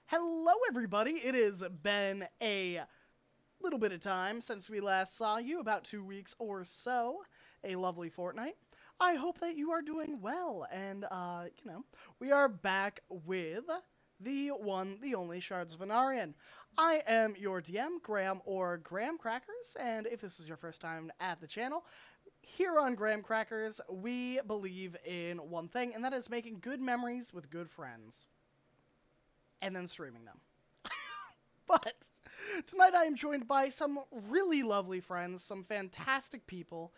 Hello, everybody. It has been a little bit of time since we last saw you, about 2 weeks or so. A lovely fortnight. I hope that you are doing well, and, we are back with the one, the only Shards of Anarion. I am your DM, Graham or Graham Crackers, and if this is your first time at the channel, here on Graham Crackers, we believe in one thing, and that is making good memories with good friends, and then streaming them. But tonight I am joined by some really lovely friends, some fantastic people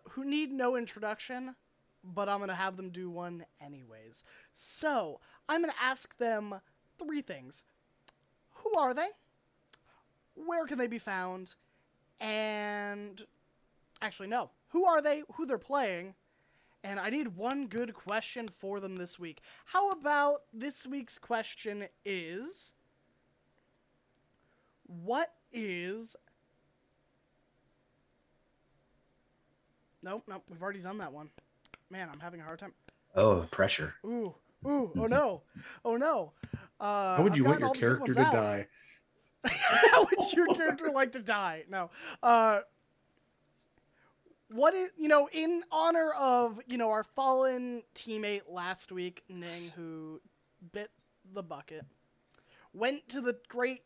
who need no introduction, but I'm going to have them do one anyways. So I'm going to ask them three things. Who are they? Where can they be found? And actually, no. Who are they? Who they're playing? And I need one good question for them this week. How about this week's question is... What is... Nope, we've already done that one. Man, I'm having a hard time. Oh, pressure. Ooh, oh no. Oh no. How would I've you want gotten your all the good character ones to out. die? How would your character like to die? No. What is, in honor of, our fallen teammate last week, Ning, who bit the bucket, went to the great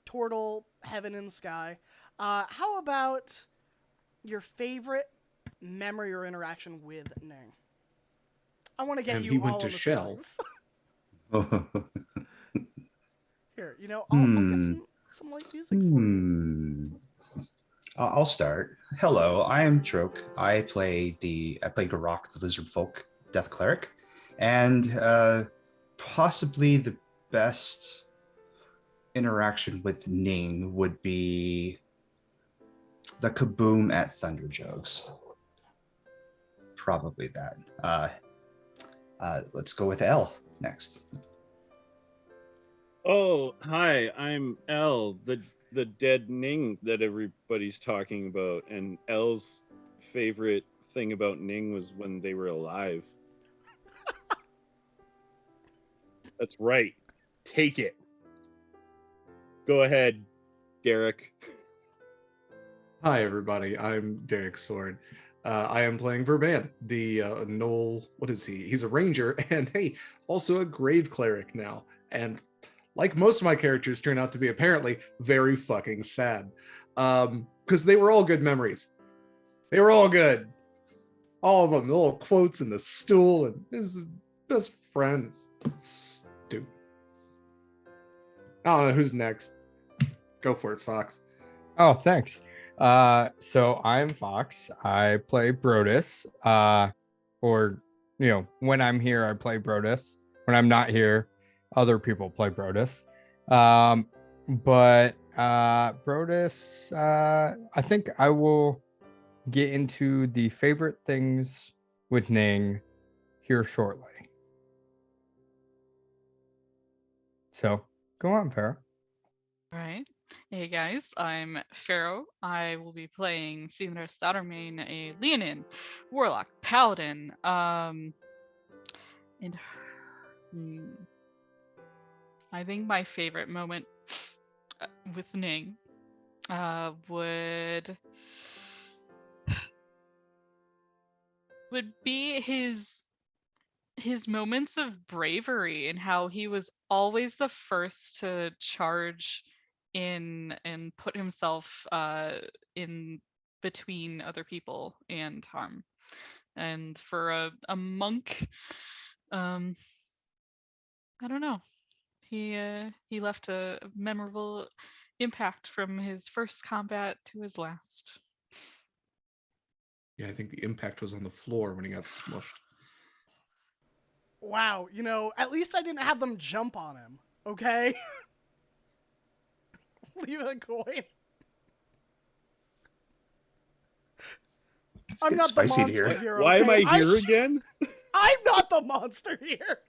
turtle heaven and sky, how about your favorite memory or interaction with Ning? I want to get And you he went all to on the Shell. spot. Here, I'll get hmm. some light music for you. I'll start. Hello, I am Troke. I play Garok, the Lizard Folk Death Cleric, and possibly the best interaction with Ning would be the kaboom at Thunder Jokes. Probably that. Let's go with L next. Oh, hi, I'm L, the dead Ning that everybody's talking about. And L's favorite thing about Ning was when they were alive. That's right. Take it. Go ahead, Derek. Hi, everybody. I'm Derek Sword. I am playing Verban, the Knoll. What is he? He's a ranger, and hey, also a grave cleric now. And like most of my characters turn out to be apparently very fucking sad. Because they were all good memories. They were all good. All of them. The little quotes and the stool and his best friend. Stupid. I don't know who's next. Go for it, Fox. Oh, thanks. So I'm Fox. I play Brodus. When I'm here, I play Brodus. When I'm not here, other people play Brodus. But Brodus, I think I will get into the favorite things with Ning here shortly. So go on, Farah. All right. Hey guys, I'm Pharaoh. I will be playing Sinra Stuttermane, a Leonin, Warlock, Paladin. I think my favorite moment with Ning would be his moments of bravery and how he was always the first to charge in and put himself in between other people and harm. And for a monk, I don't know, he left a memorable impact from his first combat to his last. Yeah, I think the impact was on the floor when he got smushed. Wow, at least I didn't have them jump on him, okay? Leave a coin. It's I'm getting not the spicy monster here. here, okay? Why am I here again? I'm not the monster here.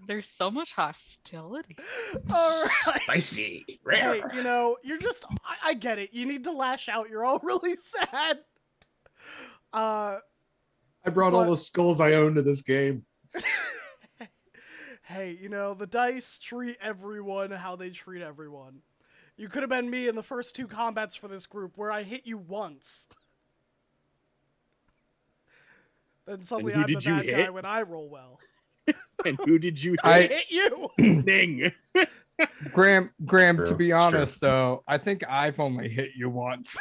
There's so much hostility. All right. Spicy. Hey, Rare. you're just... I get it. You need to lash out. You're all really sad. I brought all the skulls I own to this game. Hey, hey, you know, the dice treat everyone how they treat everyone. You could have been me in the first 2 combats for this group where I hit you once. Then suddenly who I'm the did you bad guy hit? when I roll well. And who did you I hit? hit you! Ning. Graham, True, to be it's true. honest though, I think I've only hit you once.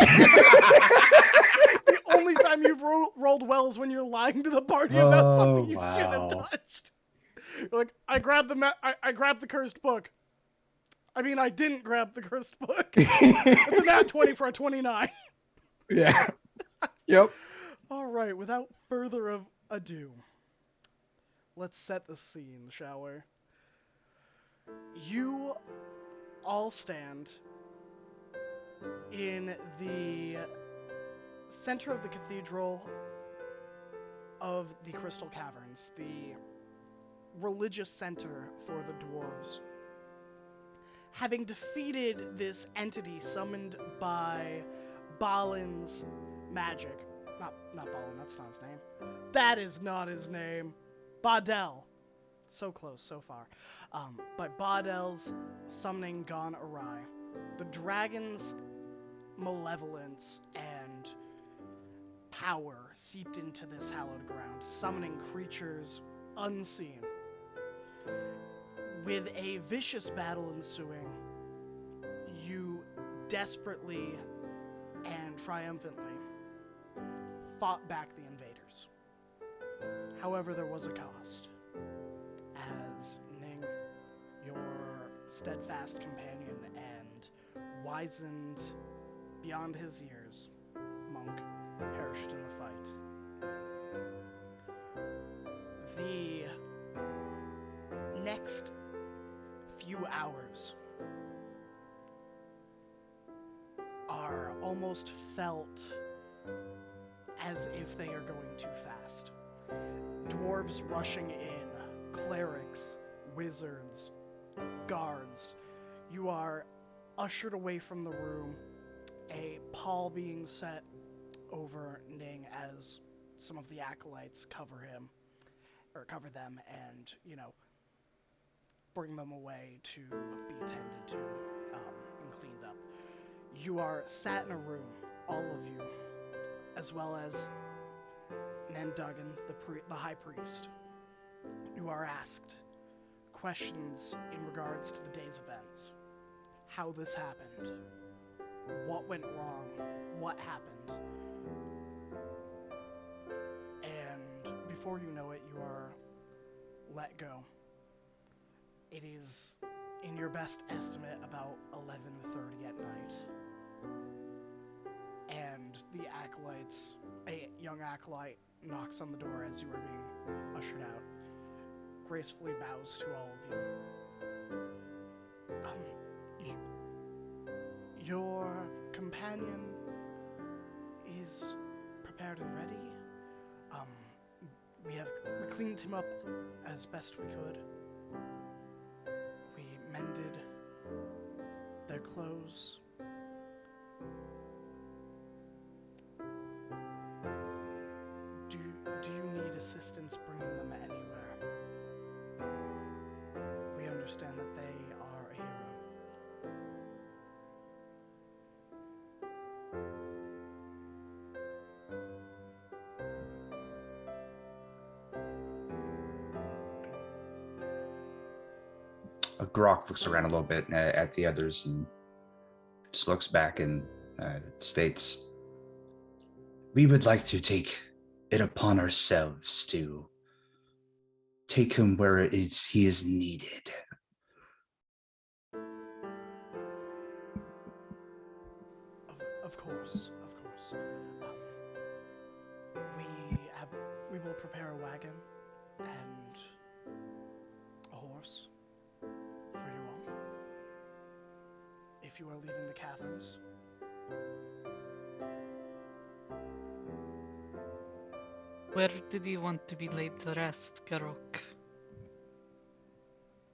The only time you've rolled well is when you're lying to the party about something you should have wow. touched. You're like, I grabbed I grabbed the cursed book. I mean, I didn't grab the cursed book. It's a nat 20 for a 29. Yeah. Yep. All right, without further ado, let's set the scene, shall we? You all stand in the center of the cathedral of the Crystal Caverns, the religious center for the dwarves. Having defeated this entity summoned by Balin's magic. Not Balin, that's not his name. That is not his name. Badel. So close, so far. But Badel's summoning gone awry. The dragon's malevolence and power seeped into this hallowed ground, summoning creatures unseen. With a vicious battle ensuing, you desperately and triumphantly fought back the invaders. However, there was a cost, as Ning, your steadfast companion and wizened beyond his years monk, perished in the fight. The next few hours are almost felt as if they are going too fast. Dwarves rushing in, clerics, wizards, guards. You are ushered away from the room, a pall being set over Ning as some of the acolytes cover them and, you know, bring them away to be tended to and cleaned up. You are sat in a room, all of you, as well as Nandugan, the high priest. You are asked questions in regards to the day's events. How this happened. What went wrong. What happened. And before you know it, you are let go. It is, in your best estimate, about 11:30 at night. And the acolytes, a young acolyte, knocks on the door as you are being ushered out, gracefully bows to all of you. Your companion is prepared and ready. We cleaned him up as best we could. We mended their clothes. Do you need assistance bringing them anywhere? We understand that they are a hero. Grok looks around a little bit at the others and just looks back and states, "We would like to take it upon ourselves to take him where he is needed." Of course. We will prepare a wagon and a horse for you all. If you are leaving the caverns. Where did you want to be laid to rest, Karok?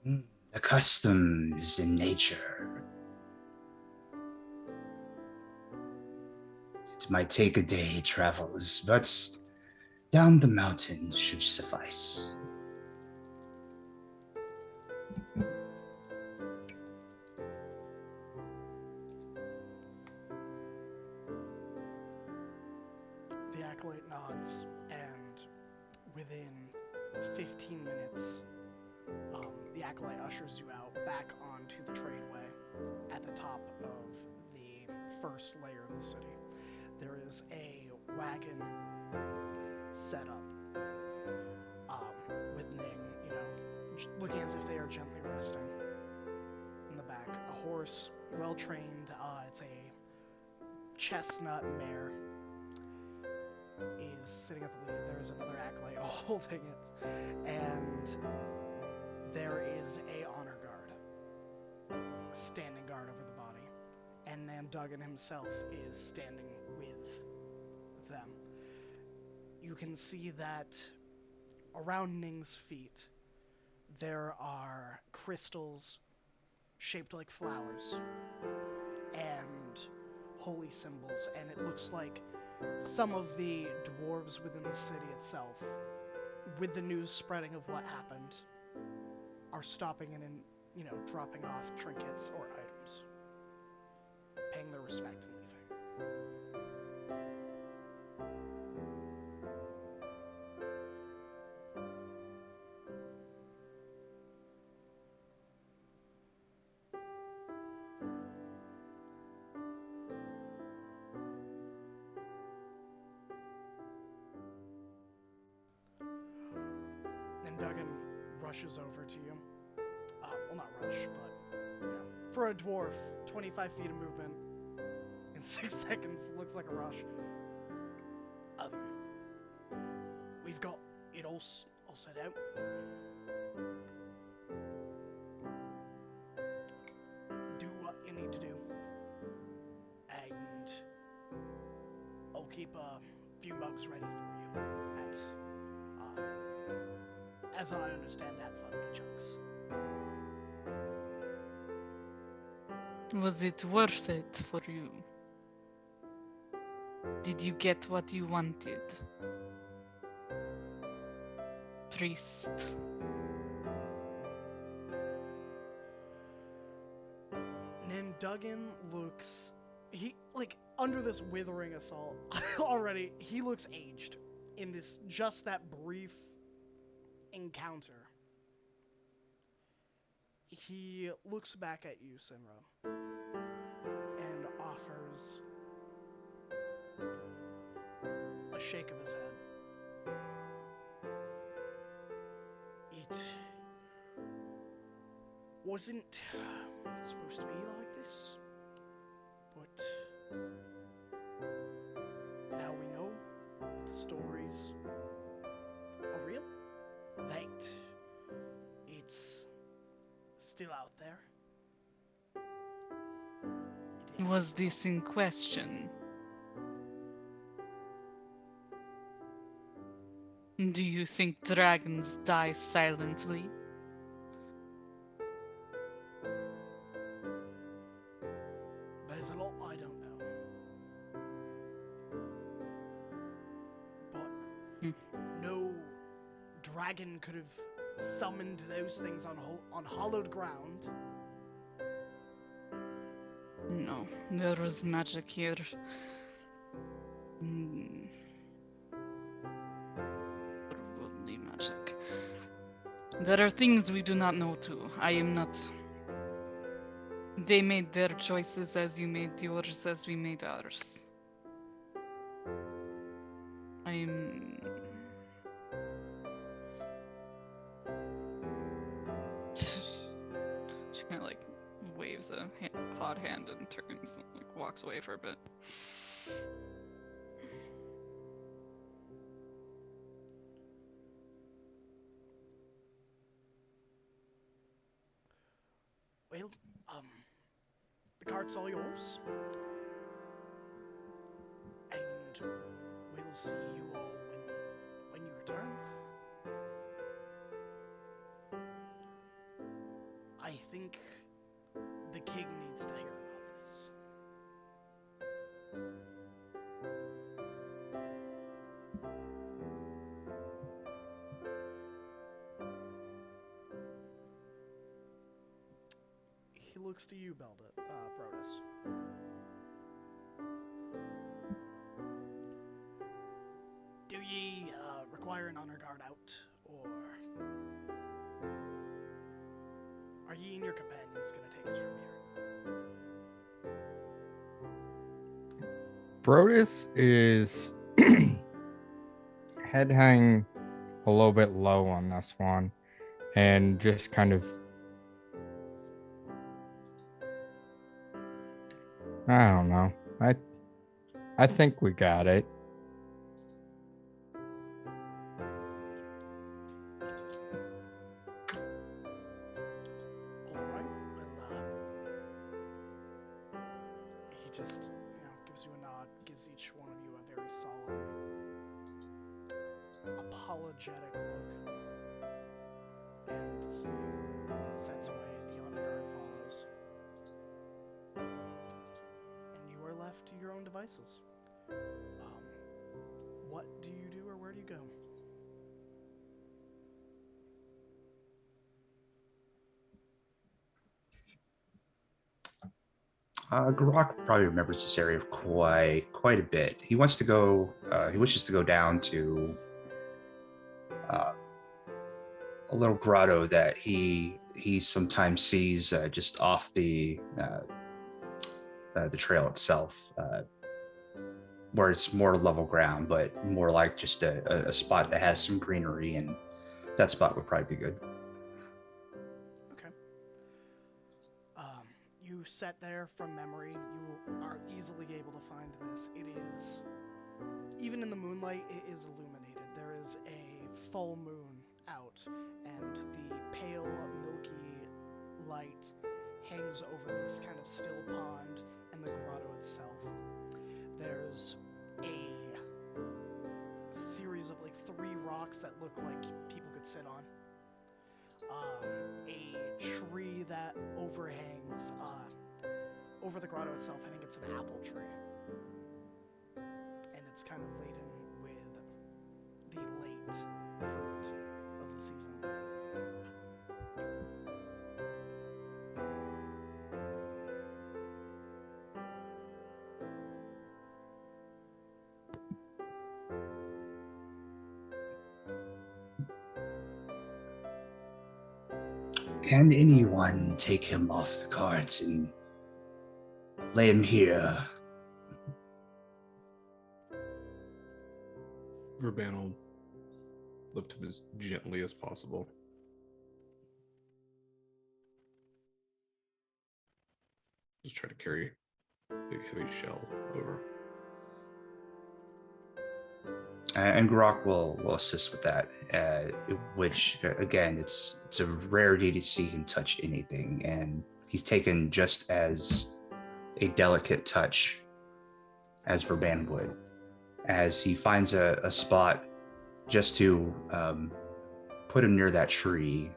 The customs in nature. It might take a day travels, but down the mountain should suffice. acolyte nods, and within 15 minutes, the acolyte ushers you out back onto the tradeway at the top of the first layer of the city. There is a wagon set up with Ning, looking as if they are gently resting. In the back, a horse, well trained. It's a chestnut mare. Is sitting at the lead. There's another acolyte holding it, and there is a honor guard standing guard over the body, and Nandugan himself is standing with them. You can see that around Ning's feet there are crystals shaped like flowers and holy symbols, and it looks like some of the dwarves within the city itself, with the news spreading of what happened, are stopping in and, dropping off trinkets or items, paying their respect and leaving. Duggan rushes over to you. Well, not rush, but, for a dwarf, 25 feet of movement in 6 seconds looks like a rush. We've got it all set out. Do what you need to do. And I'll keep a few mugs ready for you at, as I understand, at Thunder Chunks. Was it worth it for you? Did you get what you wanted? Priest. Nandugan looks... under this withering assault, already, he looks aged in that brief encounter. He looks back at you, Sinra, and offers a shake of his head. It wasn't supposed to be like this, but now we know the stories are real, that it's still out there. Was this in question? Do you think dragons die silently? There's a lot I don't know. But no dragon could have summoned those things on hollowed ground. No, there was magic here. Otherworldly magic. There are things we do not know too. I am not. They made their choices as you made yours, as we made ours. I'm... She kind of waves a clawed hand and turns, walks away for a bit. Well, the cart's all yours. And we'll see you all when you return. I think the king needs to hear about this. He looks to you, Brodus. Do ye require an honor guard out, or are ye and your companions going to take us from here? Brodus is head hanging a little bit low on this one, and just kind of, I don't know. I think we got it. All right. Well, he just, gives you a nod, gives each one of you a very solemn, apologetic look, and he sets away. The honor guard follows, and you are left to your own devices. What do you do, or where do you go? Grok probably remembers this area quite a bit. He wants to go. He wishes to go down to a little grotto that he sometimes sees just off the trail itself, where it's more level ground, but more like just a spot that has some greenery, and that spot would probably be good. Okay. You set there from memory. You are easily able to find this. It is, even in the moonlight, it is illuminated. There is a full moon out, and the pale, milky light hangs over this kind of still pond and the grotto itself. There's a series of like 3 rocks that look like people could sit on. A tree that overhangs over the grotto itself. I think it's an apple tree, and it's kind of laden with the late fruit of the season. Can anyone take him off the cards and lay him here? Verban will lift him as gently as possible. Just try to carry a big heavy shell over. And Grok will assist with that, which again, it's a rarity to see him touch anything, and he's taken just as a delicate touch as Verban would, as he finds a spot just to put him near that tree,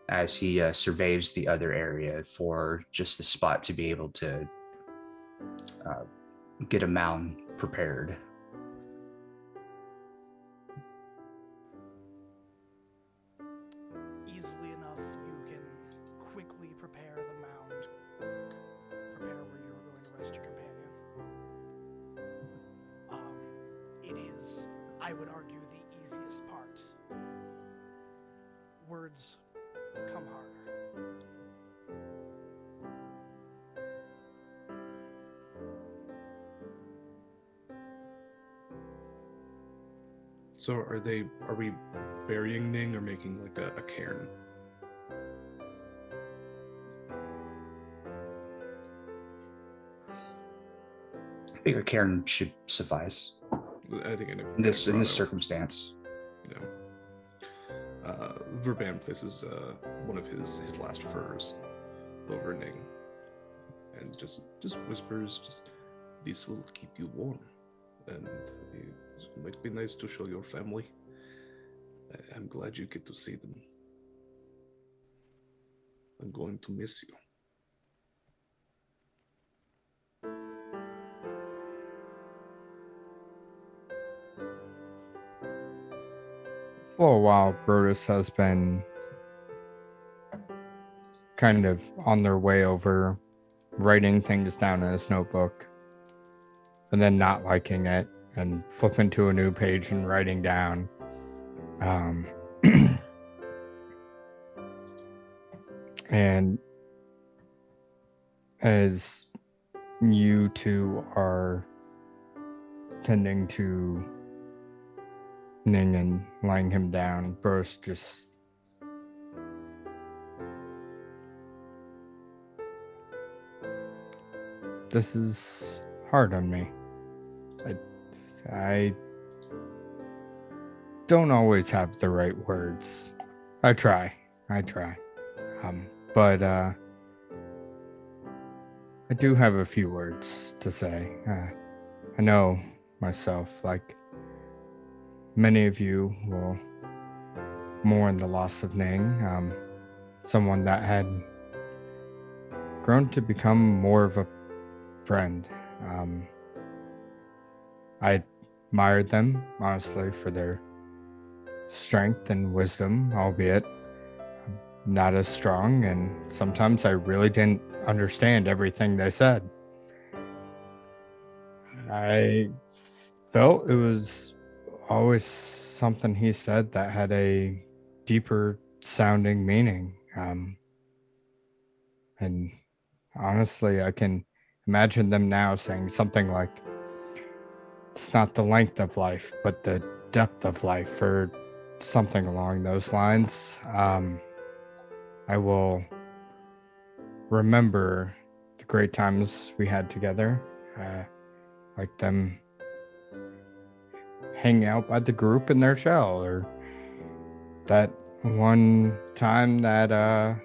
as he surveys the other area for just the spot to be able to get a mound prepared. Easily enough, you can quickly prepare the mound, prepare where you are going to rest your companion. It is, I would argue, the easiest part. Words come harder. So are we burying Ning or making like a cairn? I think a cairn should suffice I think in this circumstance. You know, Verban places one of his last furs over Ning, and just whispers, "This will keep you warm, and it might be nice to show your family. I'm glad you get to see them. I'm going to miss you." For a while, Brodus has been kind of on their way over, writing things down in his notebook, and then not liking it, and flipping to a new page and writing down. And as you two are tending to Ning and laying him down, Burst just this is hard on me. I don't always have the right words. I try. But I do have a few words to say. I know myself, like many of you will mourn the loss of Ning, someone that had grown to become more of a friend. I admired them, honestly, for their strength and wisdom, albeit not as strong, and sometimes I really didn't understand everything they said. I felt it was always something he said that had a deeper sounding meaning. And honestly, I can imagine them now saying something like, it's not the length of life, but the depth of life, or something along those lines. I will remember the great times we had together, like them hanging out by the group in their shell, or that one time that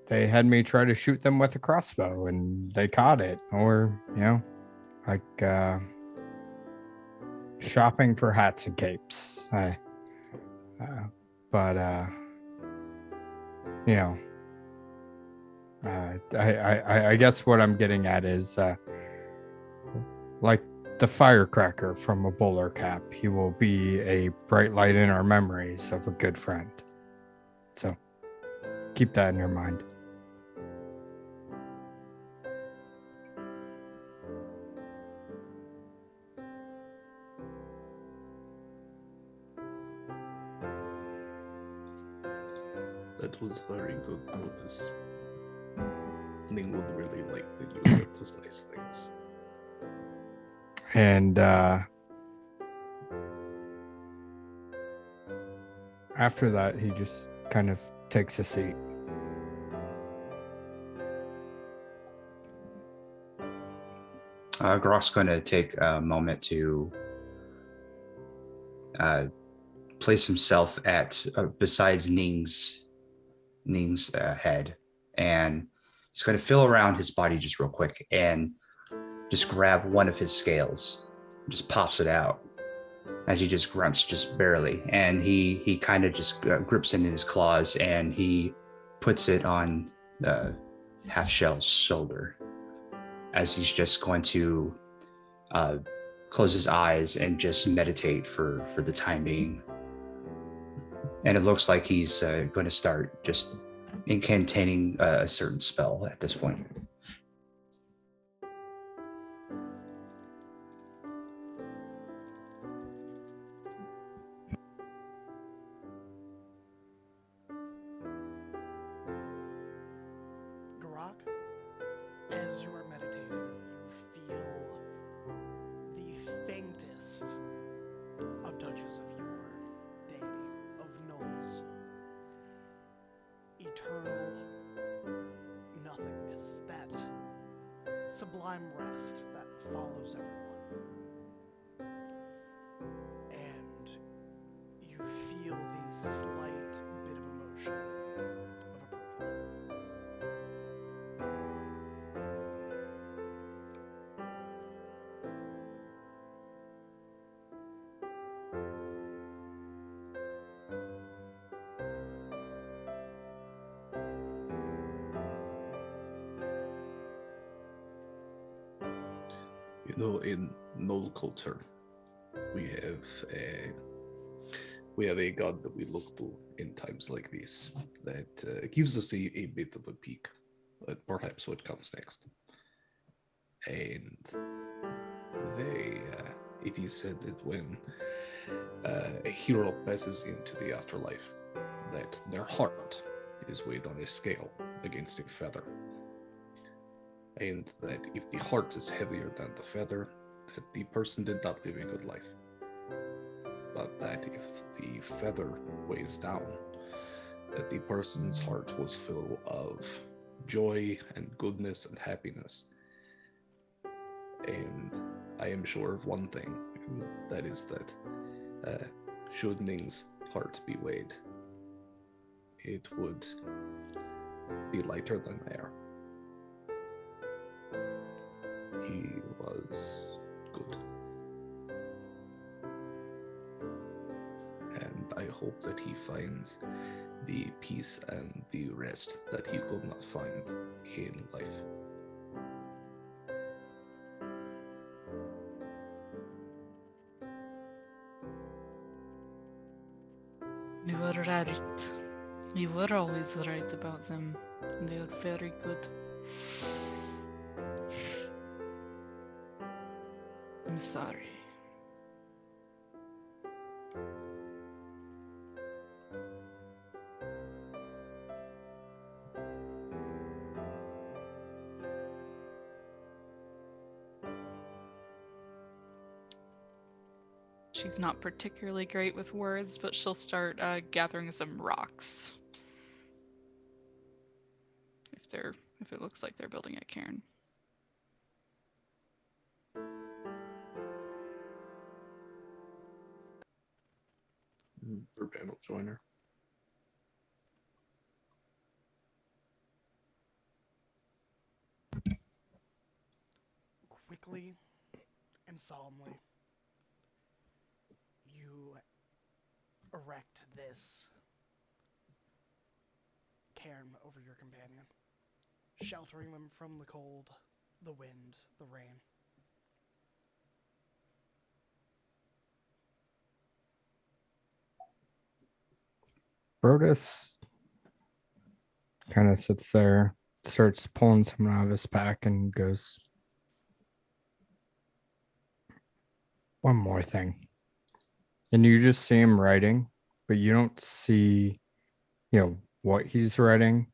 they had me try to shoot them with a crossbow and they caught it, or like shopping for hats and capes. I guess what I'm getting at is like the firecracker from a bowler cap, he will be a bright light in our memories of a good friend. So keep that in your mind. That was very good notice. Ning would really like that you said those nice things. And after that, he just kind of takes a seat. Groff's going to take a moment to place himself at besides Ning's head, and he's going to feel around his body just real quick and just grab one of his scales, just pops it out as he just grunts just barely, and he kind of just grips it in his claws and he puts it on the half shell's shoulder as he's just going to close his eyes and just meditate for the time being. And it looks like he's going to start just incantating a certain spell at this point. Garak, as you are meditating, you feel the faintest of touches of your deity, of Null's eternal nothingness, that sublime rest that follows everyone. And you feel the slight bit of emotion of approval. In Null culture, we have a god that we look to in times like these that gives us a bit of a peek at perhaps what comes next. And it is said that when a hero passes into the afterlife, that their heart is weighed on a scale against a feather. And that if the heart is heavier than the feather, that the person did not live a good life. But that if the feather weighs down, that the person's heart was full of joy and goodness and happiness. And I am sure of one thing, and that is that should Ning's heart be weighed, it would be lighter than air. He was good. And I hope that he finds the peace and the rest that he could not find in life. You were right. You were always right about them. They are very good. I'm sorry. She's not particularly great with words, but she'll start gathering some rocks. If it looks like they're building a cairn. Verban will join her. Quickly and solemnly, you erect this cairn over your companion, sheltering them from the cold, the wind, the rain. Brodus kind of sits there, starts pulling something out of his pack, and goes, "One more thing." And you just see him writing, but you don't see, what he's writing.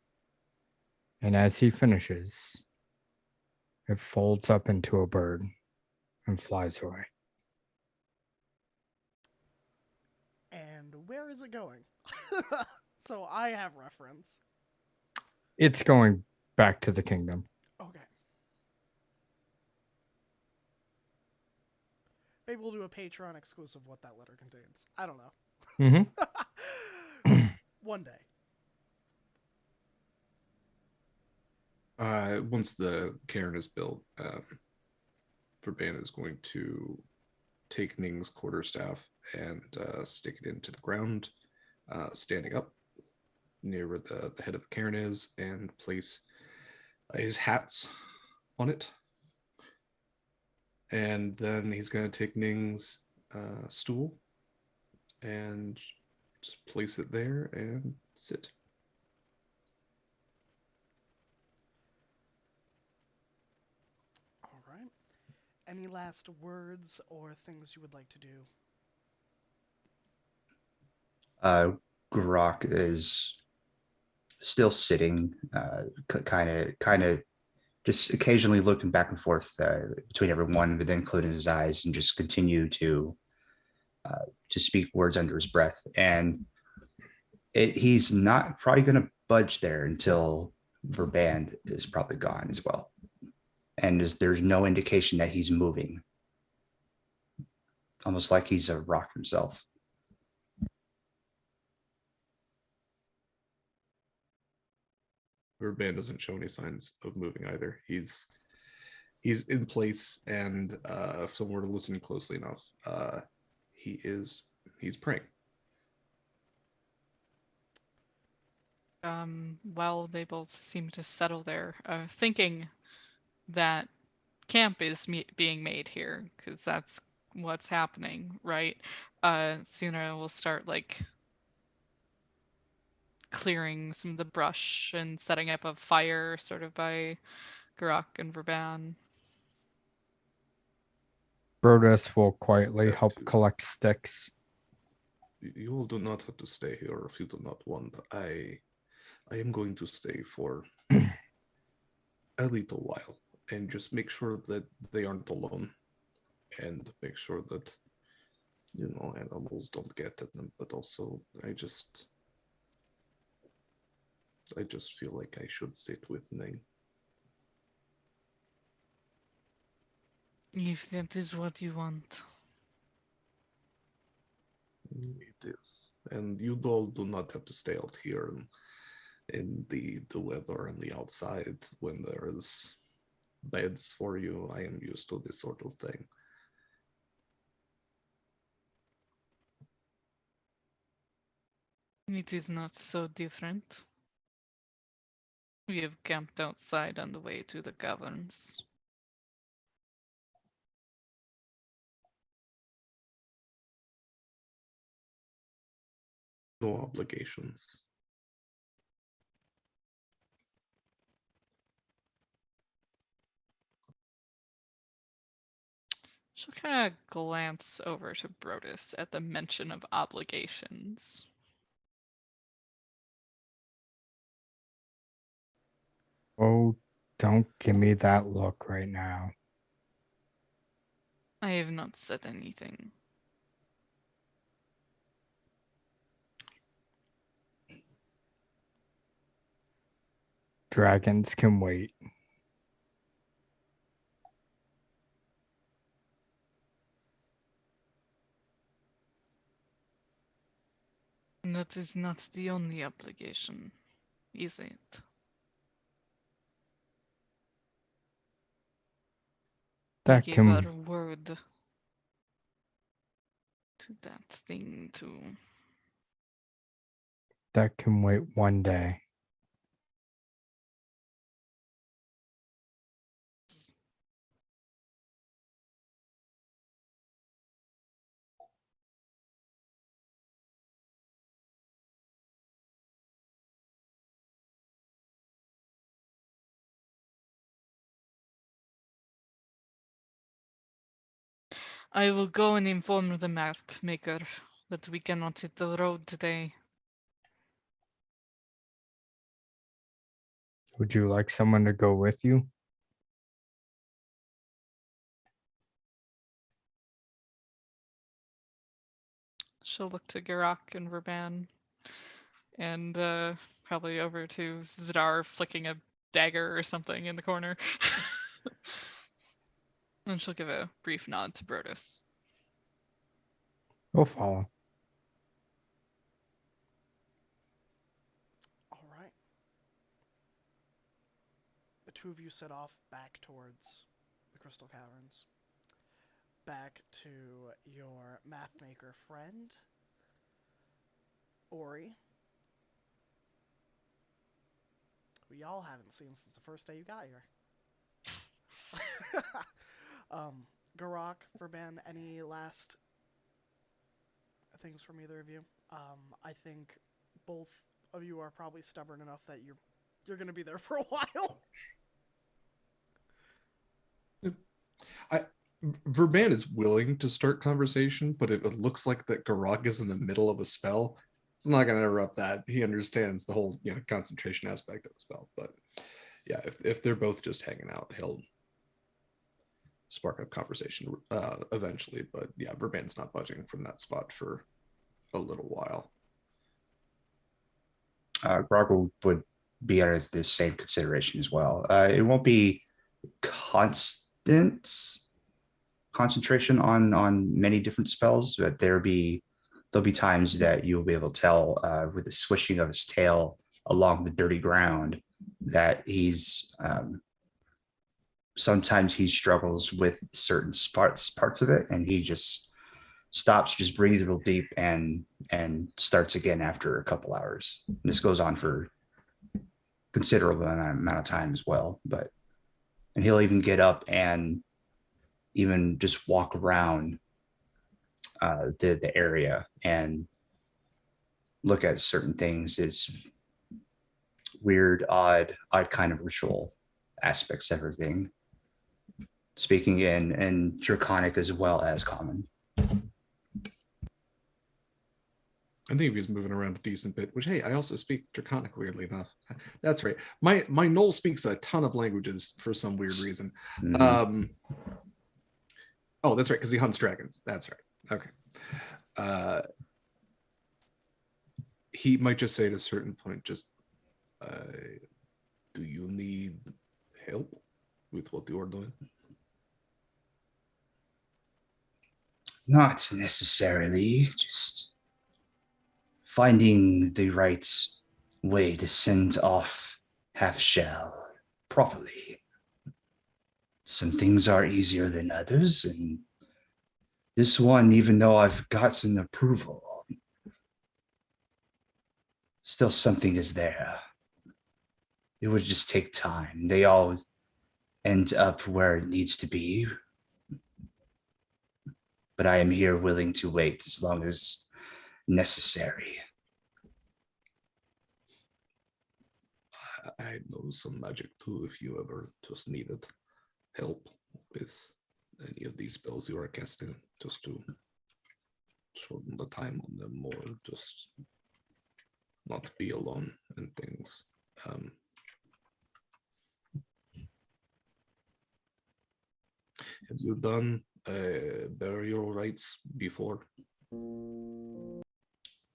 And as he finishes, it folds up into a bird and flies away. And where is it going? So I have reference. It's going back to the kingdom. Okay. Maybe we'll do a Patreon exclusive what that letter contains. I don't know. Mm-hmm. One day. Once the cairn is built, Verban is going to take Ning's quarterstaff and stick it into the ground, standing up near where the head of the cairn is, and place his hats on it. And then he's going to take Ning's stool and just place it there and sit. All right. Any last words or things you would like to do? Grok is still sitting, kind of just occasionally looking back and forth between everyone, but then closing his eyes and just continue to speak words under his breath. And he's not probably going to budge there until Verband is probably gone as well. And there's no indication that he's moving, almost like he's a rock himself. Verban doesn't show any signs of moving either. He's in place, and if someone were to listen closely enough, he's praying. Well, they both seem to settle there, thinking that camp is being made here, because that's what's happening, right? Sina will start like clearing some of the brush and setting up a fire sort of by Garak and Verban. Brodus will quietly Have help to. collect sticks. You all do not have to stay here if you do not want. I am going to stay for a little while and just make sure that they aren't alone and make sure that animals don't get at them. But also, I just feel like I should sit with Ning. If that is what you want. It is, and you all do not have to stay out here in the weather and the outside when there is beds for you. I am used to this sort of thing. It is not so different. We have camped outside on the way to the caverns. No obligations. She'll kind of glance over to Brodus at the mention of obligations. Oh, don't give me that look right now. I have not said anything. Dragons can wait. That is not the only obligation, is it? We That gave our can word to that thing too. wait one day. I will go and inform the map maker that we cannot hit the road today. Would you like someone to go with you? She'll look to Garak and Verban, and probably over to Zdar flicking a dagger or something in the corner. And she'll give a brief nod to Brodus. We'll follow. All right. The two of you set off back towards the Crystal Caverns. Back to your map maker friend, Ori, who y'all haven't seen since the first day you got here. Garak, Verban, any last things from either of you? I think both of you are probably stubborn enough that you're gonna be there for a while. Verban is willing to start conversation, but if it looks like that Garak is in the middle of a spell, I'm not going to interrupt that. He understands the whole concentration aspect of the spell. But yeah, if they're both just hanging out, he'll spark up conversation eventually. But yeah, Verban's not budging from that spot for a little while. Groggle would be under the same consideration as well. It won't be constant concentration on many different spells, but there'll be times that you'll be able to tell with the swishing of his tail along the dirty ground that he's sometimes he struggles with certain parts of it, and he just stops, just breathes real deep, and starts again after a couple hours. And this goes on for considerable amount of time as well. And he'll even get up and even just walk around the area and look at certain things. It's weird, odd kind of ritual aspects of everything. speaking in Draconic as well as Common. I think he was moving around a decent bit, which, hey, I also speak Draconic, weirdly enough. That's right. My Knoll speaks a ton of languages for some weird reason. Mhm. Oh, that's right, because he hunts dragons. That's right. Okay. He might just say at a certain point, just, do you need help with what you're doing? Not necessarily, just finding the right way to send off Half Shell properly. Some things are easier than others, and this one, even though I've gotten approval, still something is there. It would just take time. They all end up where it needs to be. But I am here willing to wait as long as necessary. I know some magic too, if you ever just needed help with any of these spells you are casting, just to shorten the time on them or just not be alone and things. Have you done burial rites before?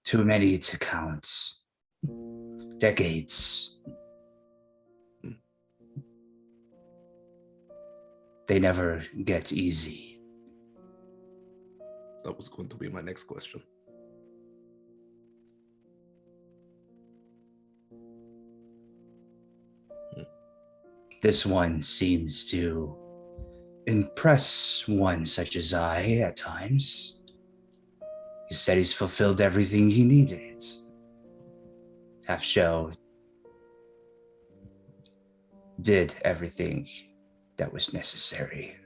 Too many to count. Decades. They never get easy. That was going to be my next question. This one seems to impress one such as I at times. He said he's fulfilled everything he needed. Half Shell did everything that was necessary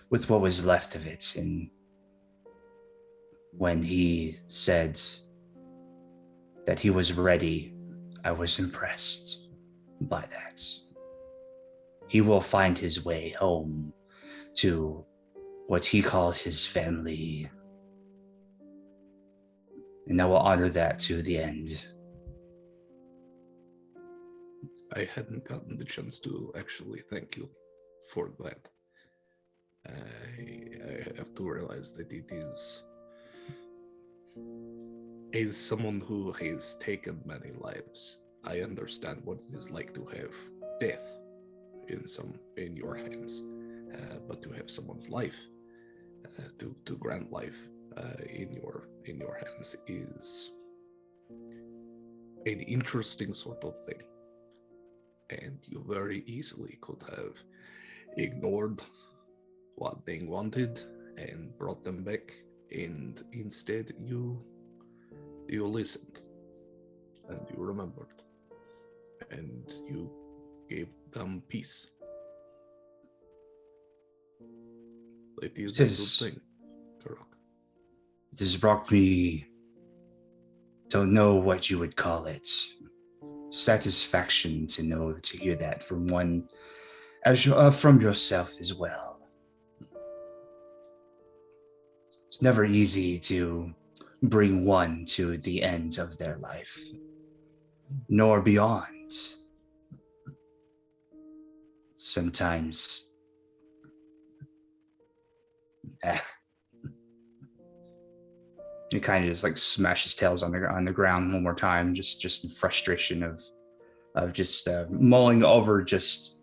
with what was left of it. And when he said that he was ready, I was impressed by that. He will find his way home to what he calls his family, and I will honor that to the end. I hadn't gotten the chance to actually thank you for that. I have to realize that it is, as someone who has taken many lives, I understand what it is like to have death in your hands, but to have someone's life, to grant life in your hands is an interesting sort of thing. And you very easily could have ignored what they wanted and brought them back, and instead you listened and you remembered and you gave them peace. It is a good thing, Karok. It has brought me, don't know what you would call it, satisfaction to hear that from one, as from yourself as well. It's never easy to bring one to the end of their life, nor beyond. Sometimes, he kind of just like smashes tails on the ground one more time, just in frustration of just mulling over just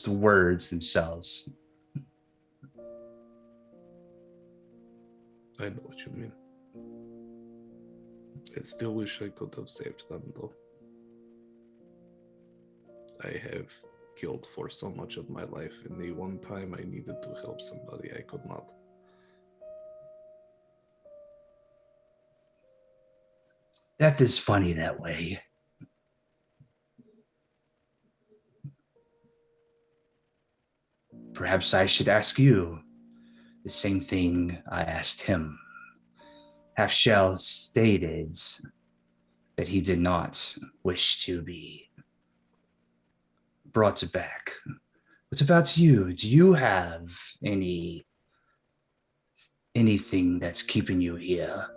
the words themselves. I know what you mean. I still wish I could have saved them, though. I have killed for so much of my life, and the one time I needed to help somebody, I could not. Death is funny that way. Perhaps I should ask you the same thing I asked him. Half Shell stated that he did not wish to be brought back What about you? Do you have anything that's keeping you here?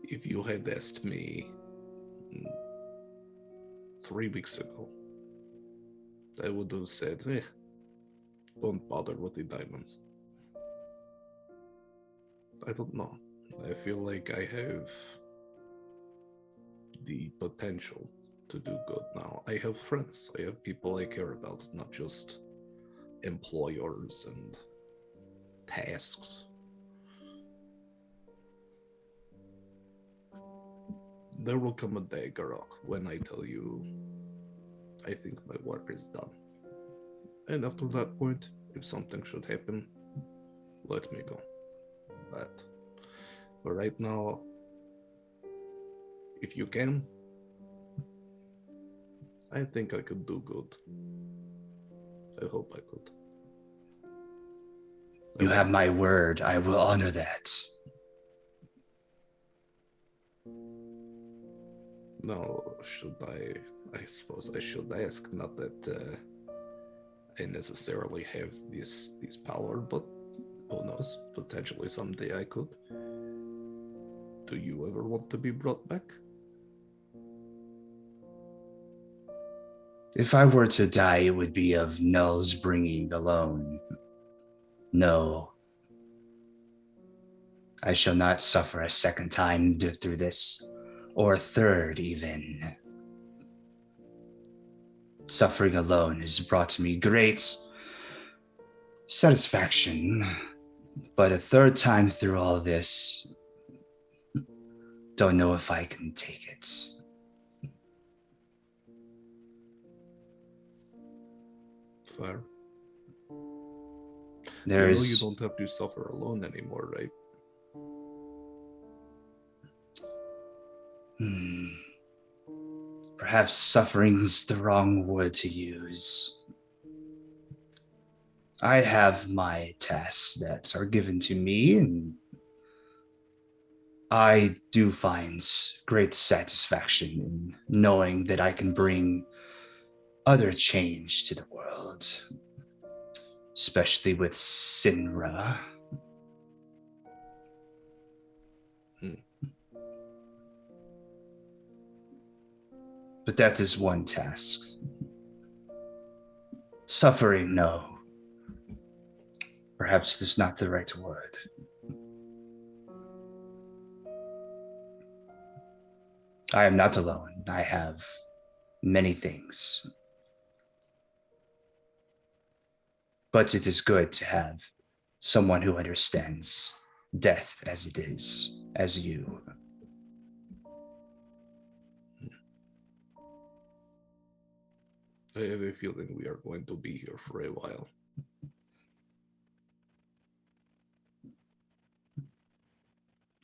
If you had asked me 3 weeks ago, I would have said, don't bother with the diamonds. I don't know. I feel like I have the potential to do good now. I have friends. I have people I care about, not just employers and tasks. There will come a day, Garok, when I tell you I think my work is done. And after that point, if something should happen, let me go. But for right now, if you can, I think I could do good. I hope I could. You have my word. I will honor that. Now, should I suppose I should ask, not that I necessarily have this power, but who knows? Potentially someday I could. Do you ever want to be brought back? If I were to die, it would be of Null's bringing alone. No. I shall not suffer a second time through this, or a third even. Suffering alone has brought me great satisfaction, but a third time through all this, don't know if I can take it. Fair. There's... You don't have to suffer alone anymore, right? Perhaps suffering's the wrong word to use. I have my tasks that are given to me, and I do find great satisfaction in knowing that I can bring other change to the world, especially with Sinra. But that is one task. Suffering, no. Perhaps that's not the right word. I am not alone. I have many things. But it is good to have someone who understands death as it is, as you. I have a feeling we are going to be here for a while.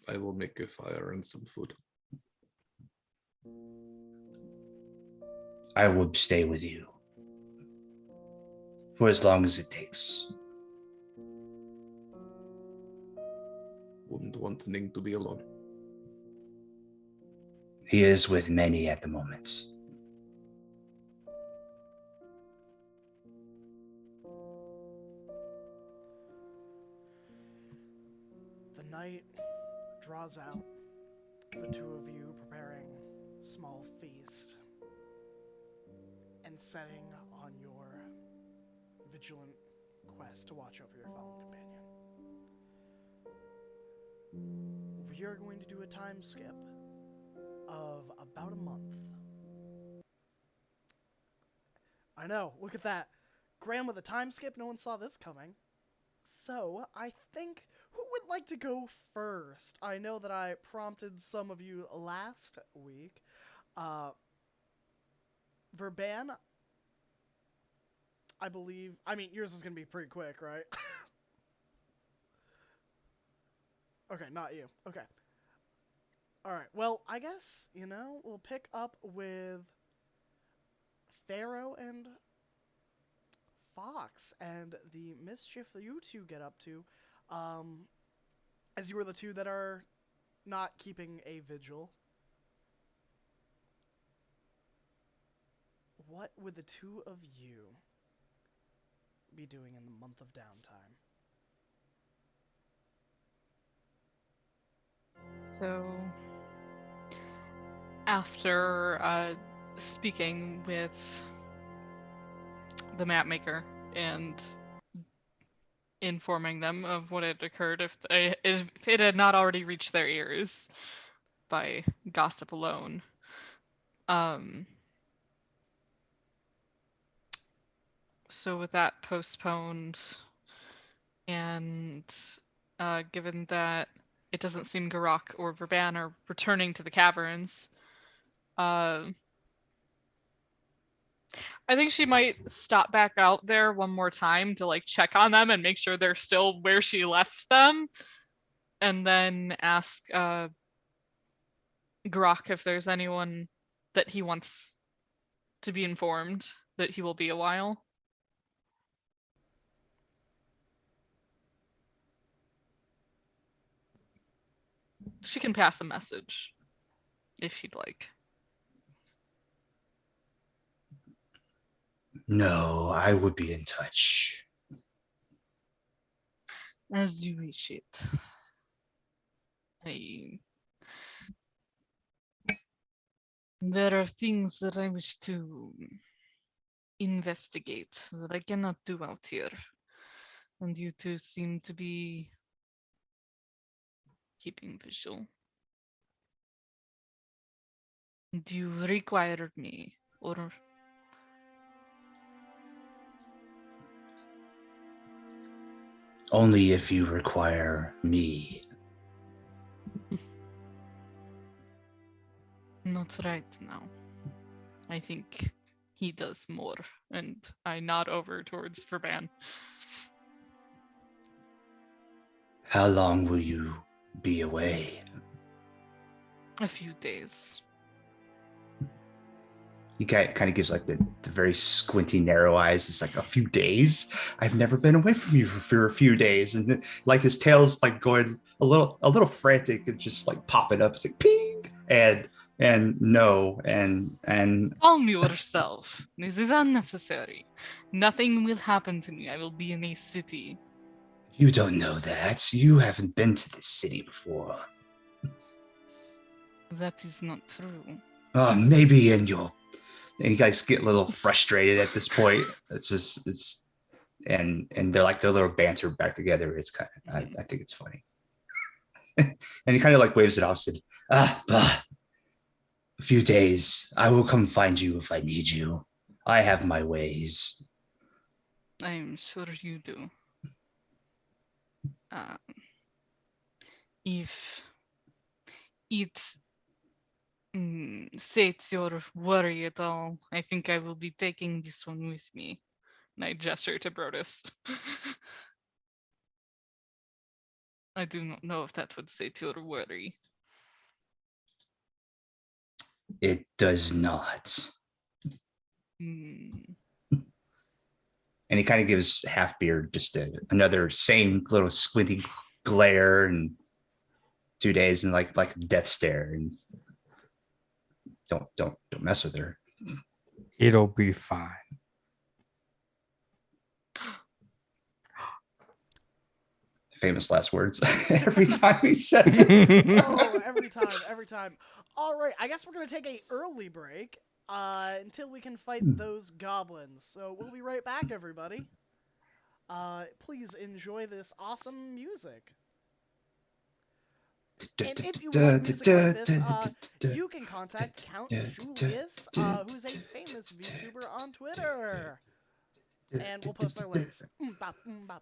I will make a fire and some food. I will stay with you for as long as it takes. Wouldn't want Ning to be alone. He is with many at the moment. The night draws out, the two of you preparing a small feast and setting on your vigilant quest to watch over your fallen companion. We are going to do a time skip of about a month. I know, look at that. Graham with a time skip, no one saw this coming. So, I think, who would like to go first? I know that I prompted some of you last week. Verban, I believe, I mean, yours is going to be pretty quick, right? Okay, not you. Okay. Alright, well, I guess, we'll pick up with Pharaoh and Fox and the mischief that you two get up to, as you were the two that are not keeping a vigil. what would the two of you be doing in the month of downtime? So, after speaking with the map maker and informing them of what had occurred, if it had not already reached their ears by gossip alone, so with that postponed, and given that it doesn't seem Garak or Verban are returning to the caverns, I think she might stop back out there one more time to like check on them and make sure they're still where she left them, and then ask Garak if there's anyone that he wants to be informed that he will be a while. She can pass a message if he'd like. No, I would be in touch. As you wish it. There are things that I wish to investigate that I cannot do out here. And you two seem to be keeping visual. Do you require me, or Only if you require me. not right now? I think he does more. And I nod over towards Verban. How long will you be away? A few days. He kind of gives like the very squinty, narrow eyes. It's like a few days. I've never been away from you for a few days, and like his tail's like going a little frantic and just like popping up. It's like ping and no and Calm yourself. This is unnecessary. Nothing will happen to me. I will be in a city. You don't know that. You haven't been to this city before. That is not true. Maybe in your. And you guys get a little frustrated at this point. It's and they're like their little banter back together. It's kind of I think it's funny. And he kind of like waves it off. Said, a few days. I will come find you if I need you. I have my ways. I'm sure you do. If it sates your worry at all, I think I will be taking this one with me. And I gesture to Brodus. I do not know if that would sate your worry. It does not. Mm. And he kind of gives Halfbeard just another same little squinty glare and 2 days and like a death stare and don't mess with her. It'll be fine. Famous last words. Every time he says it. Oh, every time. All right, I guess we're gonna take a early break until we can fight those goblins. So we'll be right back, everybody. Please enjoy this awesome music. And if you want music like this, you can contact Count Julius, who's a famous VTuber on Twitter. And we'll post our links. Bop, bop.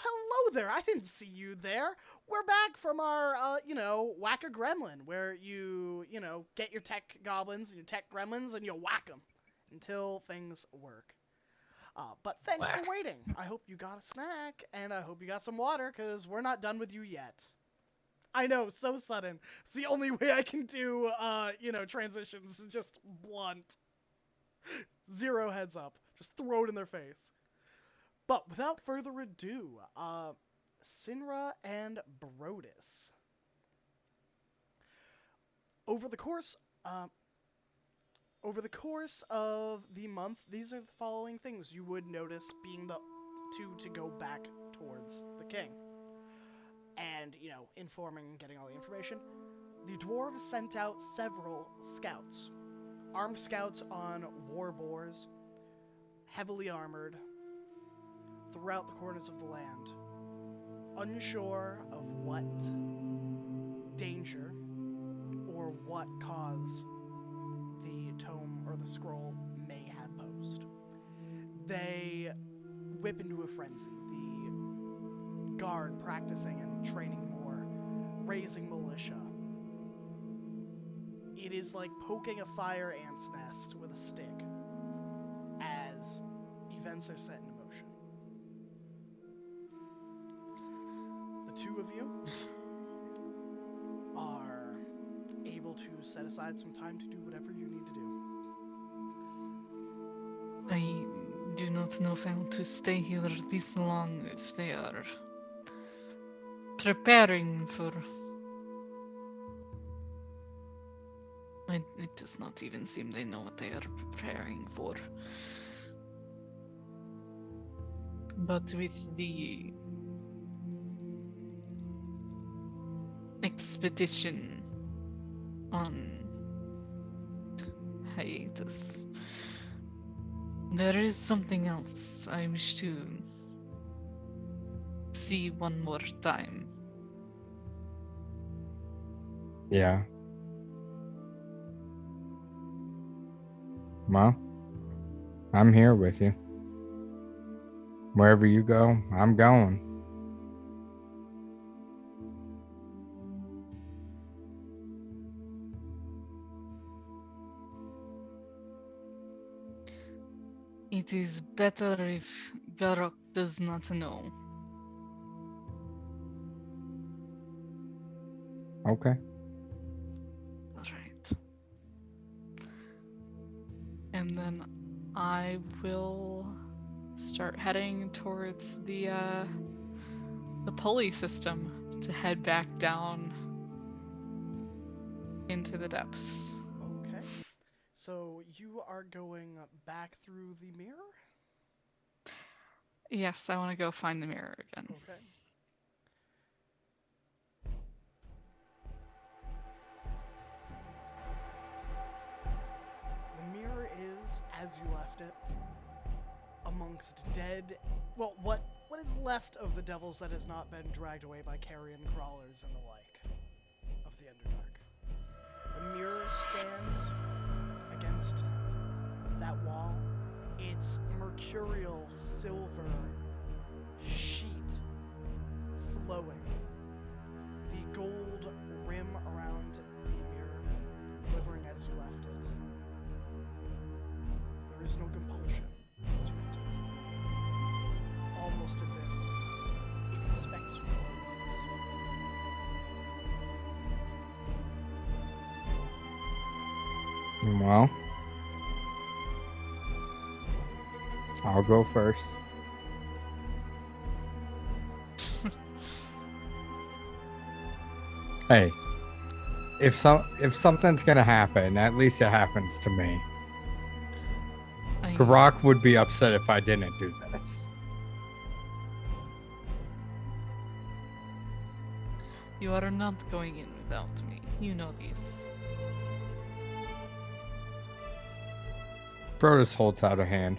hello there. I didn't see you there. We're back from our, whack a gremlin, where you, get your tech goblins and your tech gremlins and you whack them until things work. But thanks for Whack. waiting. I hope you got a snack, and I hope you got some water, because we're not done with you yet. I know, so sudden. It's the only way I can do, transitions is just blunt. Zero heads up. Just throw it in their face. But without further ado, Sinra and Brodus. Over the course of the month, these are the following things you would notice being the two to go back towards the king. And, informing and getting all the information. The dwarves sent out several scouts. Armed scouts on war boars, heavily armored, throughout the corners of the land, unsure of what danger or what cause the tome or the scroll may have posed. They whip into a frenzy, the guard practicing and training more, raising militia. It is like poking a fire ant's nest with a stick as events are set in motion. The two of you are able to set aside some time to do whatever you need to do. I do not know if I want to stay here this long if they are preparing for... It does not even seem they know what they are preparing for. But with the expedition on hiatus, there is something else I wish to see one more time. Yeah. Well, I'm here with you. Wherever you go, I'm going. It is better if Garok does not know. Okay. Alright. And then I will start heading towards the pulley system to head back down into the depths. Okay. So you are going back through the mirror? Yes, I want to go find the mirror again. Okay. The mirror is, as you left it, amongst dead... Well, what is left of the devils that has not been dragged away by carrion crawlers and the like of the Underdark. The mirror stands against that wall. Its mercurial silver sheet flowing. The gold rim around the mirror glimmering as you left it. There is no compulsion to enter. Almost as if it expects you always. Well, I'll go first. Hey, if something's gonna happen, at least it happens to me. Garok would be upset if I didn't do this. You are not going in without me. You know this. Brodus holds out a hand.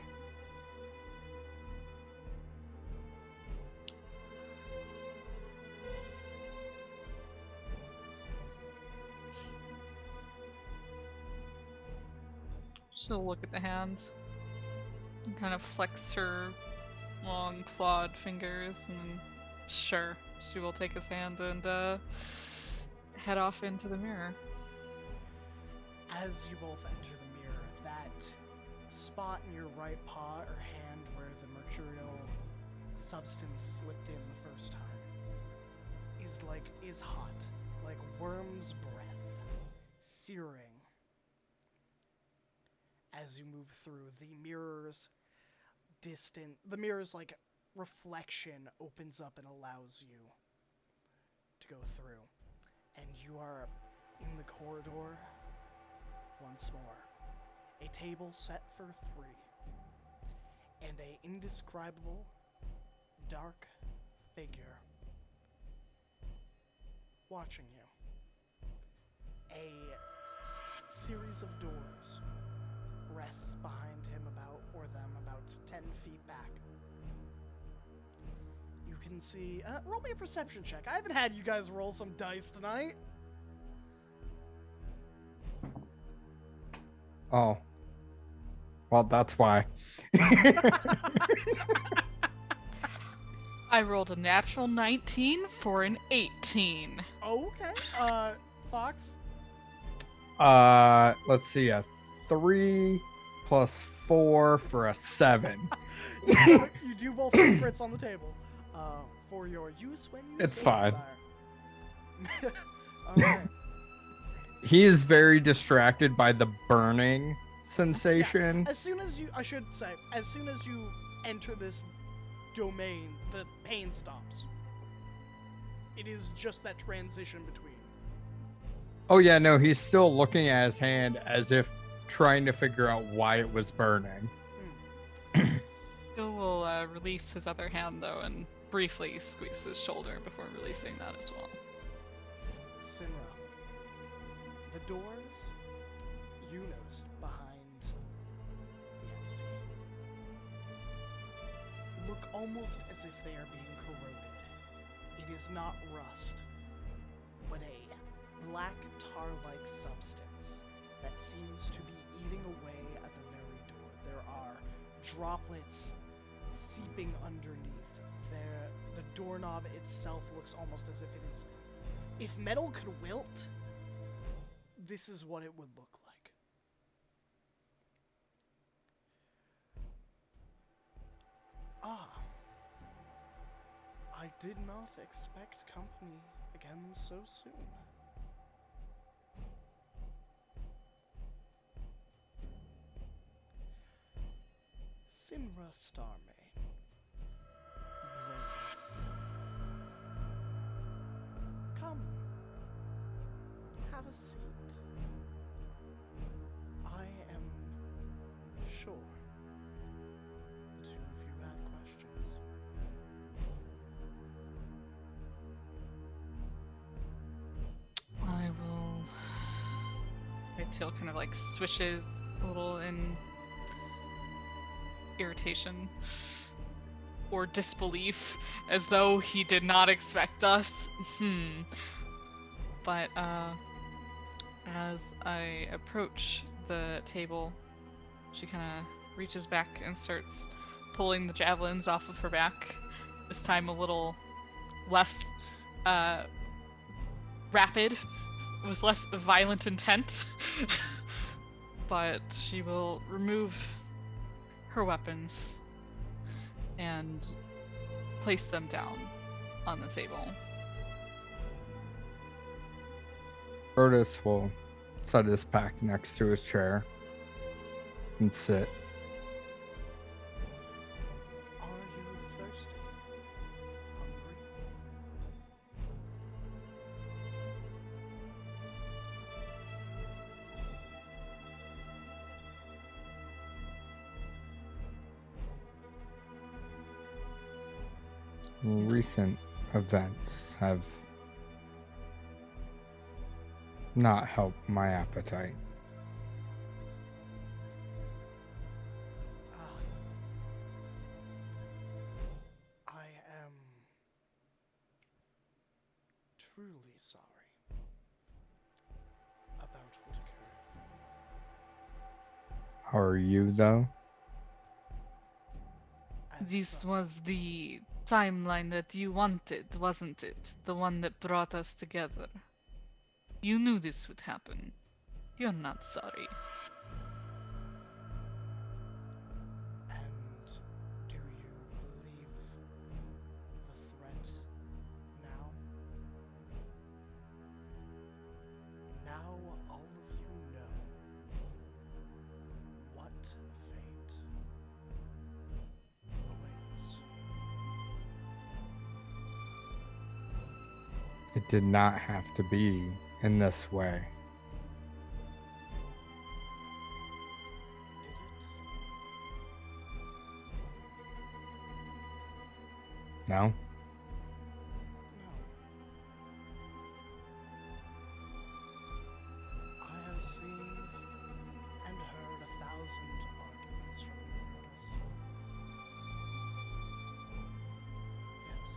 She'll look at the hand and kind of flex her long clawed fingers and then Sure. She will take his hand and head off into the mirror. As you both enter the mirror, that spot in your right paw or hand where the mercurial substance slipped in the first time is hot, like worm's breath, searing. As you move through, the mirror's like reflection opens up and allows you to go through, and you are in the corridor once more. A table set for 3, and a indescribable dark figure watching you. A series of doors rests behind him about 10 feet back. You can see, roll me a perception check. I haven't had you guys roll some dice tonight. Oh. Well, that's why. I rolled a natural 19 for an 18. Okay. Fox? Let's see, a 3 plus 4 for a 7. You do both crits on the table. For your use when you It's so fine. desire. Alright. He is very distracted by the burning sensation. As soon as you enter this domain, the pain stops. It is just that transition between. Oh yeah, no, he's still looking at his hand as if trying to figure out why it was burning. Bill will release his other hand though and briefly squeeze his shoulder before releasing that as well. Sinra, the doors you noticed behind the entity look almost as if they are being corroded. It is not rust, but a black tar-like substance that seems to be eating away at the very door. There are droplets seeping underneath. The doorknob itself looks almost as if it is... If metal could wilt, this is what it would look like. Ah. I did not expect company again so soon. Sinra Starmane. Brodus. Come. Have a seat. I am sure the two of you have questions. I will... Right, Teal kind of like swishes a little in irritation or disbelief as though he did not expect us. But as I approach the table, she kind of reaches back and starts pulling the javelins off of her back. This time a little less rapid, with less violent intent. But she will remove her weapons and place them down on the table. Brodus will set his pack next to his chair and sit. Are you thirsty? Hungry? Recent events have not helped my appetite. I am truly sorry about what occurred. How are you, though? As This was the timeline that you wanted, wasn't it? The one that brought us together. You knew this would happen. You're not sorry. And do you believe the threat now? Now all of you know what fate awaits. It did not have to be in this way. Did it? No? No. I have seen and heard 1,000 arguments from the mortals. Yet,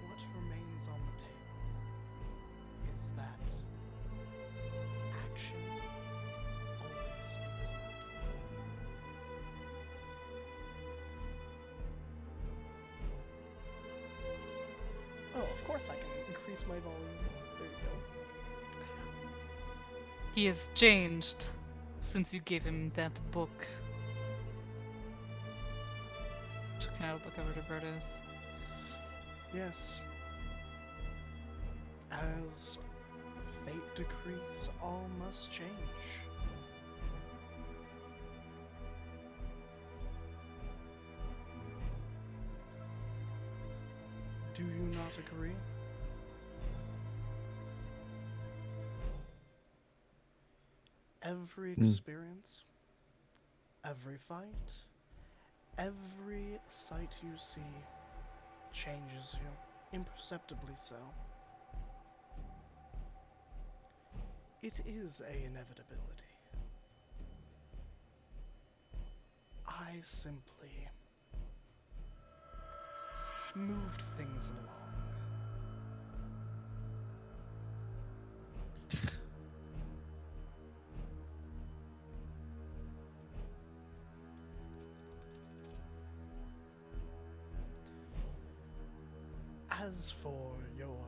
what remains on the table is that action always speaks louder. Oh, of course I can increase my volume. There you go. He has changed since you gave him that book. Just kind of look over to Bertus. Yes. As fate decrees, all must change. Do you not agree? Every experience, every fight, every sight you see changes you, imperceptibly so. It is a inevitability. I simply moved things along. As for your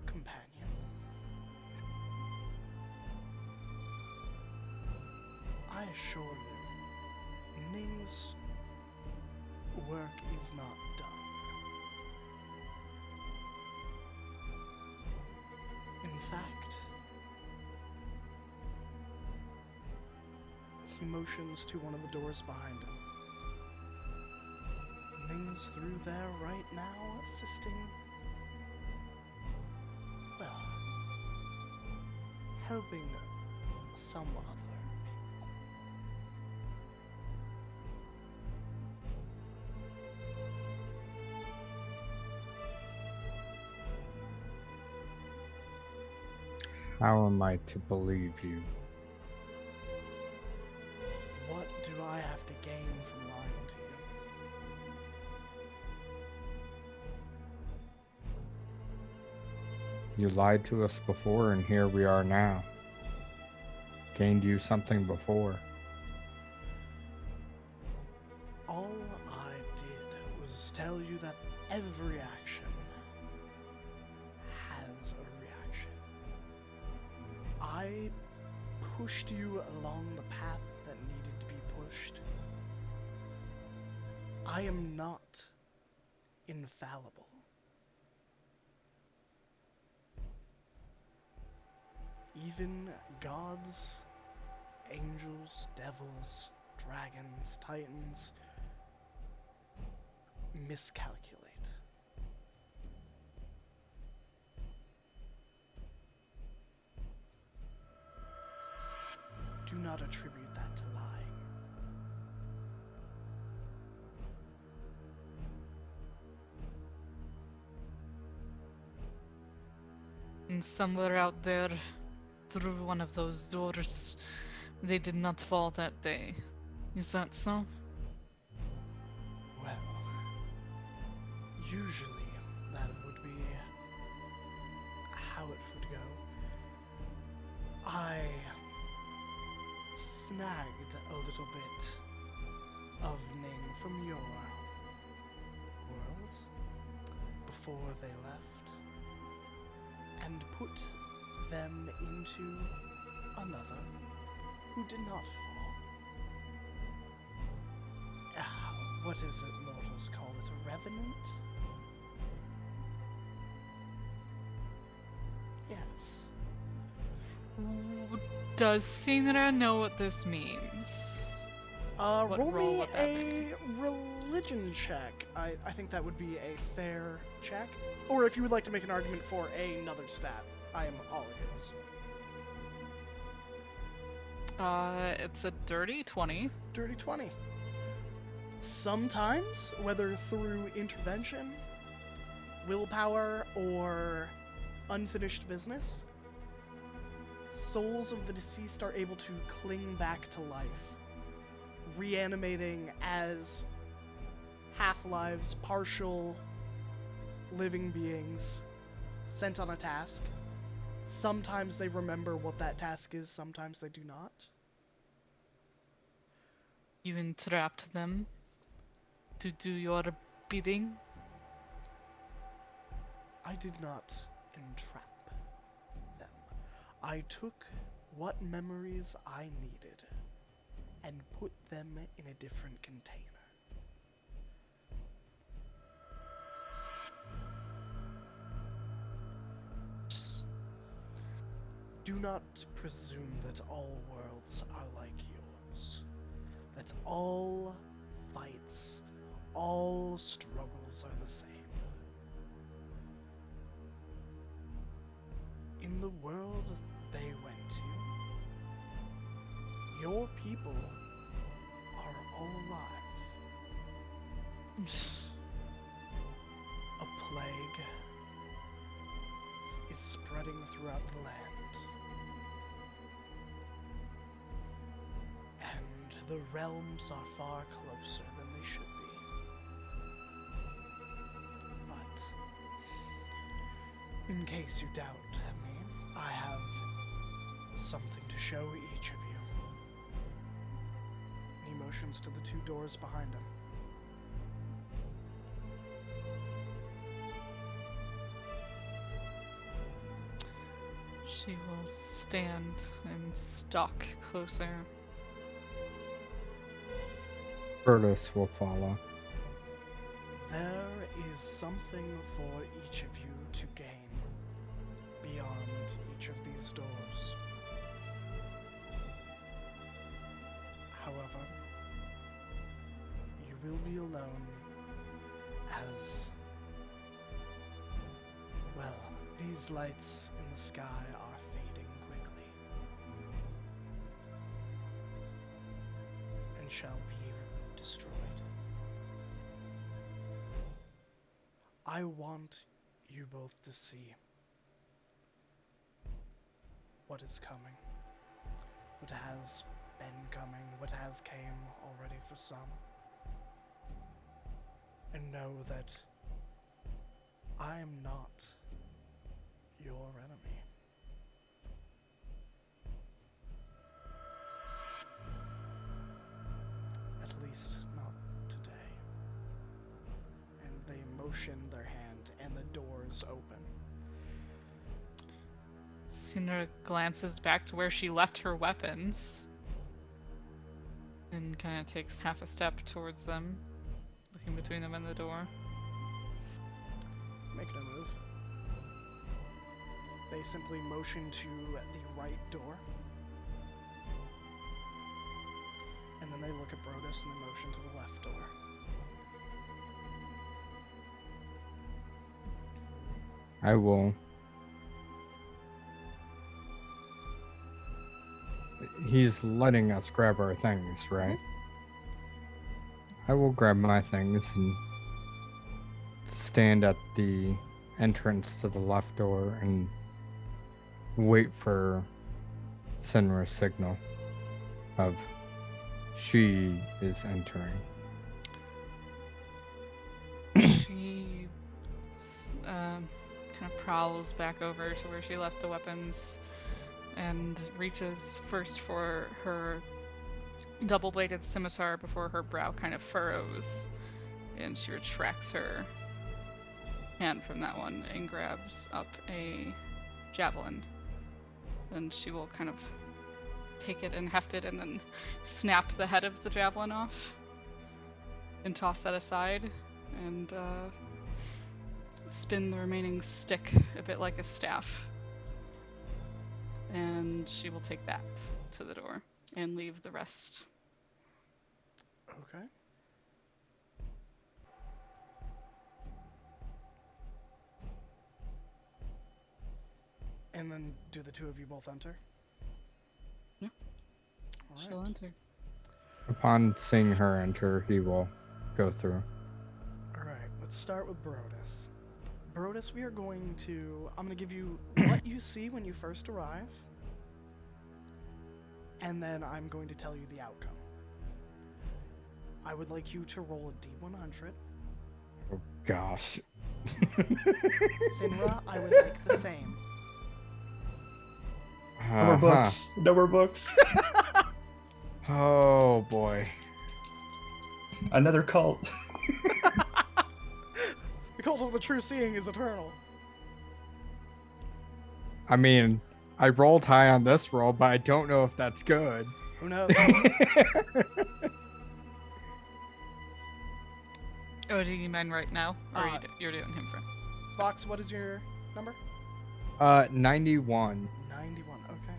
companion, I assure you, Ning's work is not done. In fact, he motions to one of the doors behind him. Ning's through there right now, assisting, well, helping some other people. How am I to believe you? What do I have to gain from lying to you? You lied to us before, and here we are now. Gained you something before. All I did was tell you that every action has a reaction. I pushed you along the path that needed to be pushed. I am not infallible. Even gods, angels, devils, dragons, titans miscalculate. Do not attribute that to lying. And somewhere out there, through one of those doors, they did not fall that day. Is that so? Well, usually that would be how it would go. I snagged a little bit of Ning from your world before they left and put them into another who did not fall. What is it mortals call it? A revenant? Yes. Does Sinra know what this means? What Roll role me would that a religion check. I think that would be a fair check. Or if you would like to make an argument for another stat, I am all ears. It's a dirty 20. Dirty 20. Sometimes, whether through intervention, willpower, or unfinished business, souls of the deceased are able to cling back to life, reanimating as half-lives, partial living beings sent on a task. Sometimes they remember what that task is, sometimes they do not. You entrapped them to do your bidding? I did not entrap them. I took what memories I needed and put them in a different container. Do not presume that all worlds are like yours. That all fights, all struggles are the same. In the world they went to, your people are all alive. A plague is spreading throughout the land. And the realms are far closer than they should be. But, in case you doubt me, I have something to show each of you. And he motions to the two doors behind him. She will stand and stalk closer. Brutus will follow. There is something for each of you to gain beyond each of these doors. However, you will be alone as, well, these lights in the sky are fading quickly and shall be destroyed. I want you both to see what is coming, what has been coming, what has came already for some, and know that I am not your enemy. At least not today. And they motion their hand and the doors open. Sinra glances back to where she left her weapons and kind of takes half a step towards them, looking between them and the door. Make no move. They simply motion to the right door. And then they look at Brodus and they motion to the left door. I will. He's letting us grab our things, right? I will grab my things and stand at the entrance to the left door and wait for Senra's signal of she is entering. She kind of prowls back over to where she left the weapons and reaches first for her double-bladed scimitar before her brow kind of furrows, and she retracts her hand from that one and grabs up a javelin. And she will kind of take it and heft it and then snap the head of the javelin off and toss that aside and spin the remaining stick a bit like a staff. And she will take that to the door and leave the rest. Okay. And then do the two of you both enter? Yeah. All She'll right. enter. Upon seeing her enter, he will go through. All right, let's start with Brodus. Brodus, I'm going to give you what you see when you first arrive, and then I'm going to tell you the outcome. I would like you to roll a D100. Oh gosh. Sinra, I would like the same. No more books. No more books. Oh boy. Another cult. The cult of the true seeing is eternal. I mean, I rolled high on this roll, but I don't know if that's good. Who knows? Oh, do you mean right now? Or you're doing him first? Fox, what is your number? 91. 91, okay.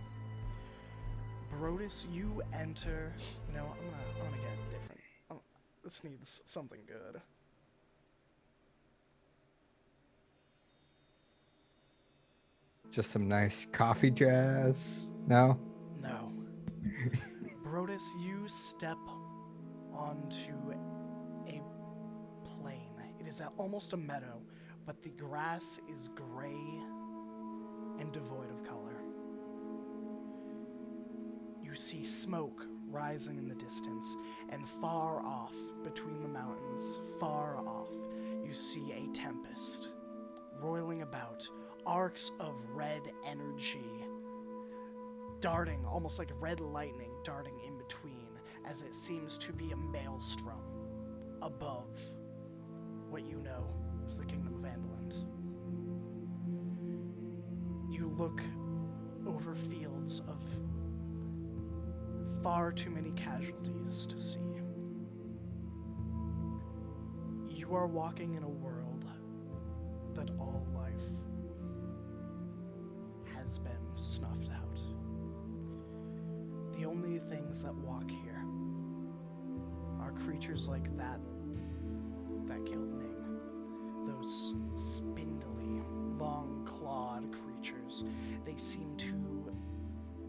Brodus, you enter. No, I'm gonna get different. This needs something good. Just some nice coffee jazz. No? No. Brodus, you step onto a plain. It is almost a meadow, but the grass is gray and devoid of color. You see smoke rising in the distance, and far off, between the mountains, far off, you see a tempest roiling about, arcs of red energy darting, almost like red lightning darting in between, as it seems to be a maelstrom above what you know is the Kingdom of Anduland. You look over fields of far too many casualties to see. You are walking in a world that all life has been snuffed out. The only things that walk here are creatures like that killed Ning. Those spindly, long-clawed creatures. They seem to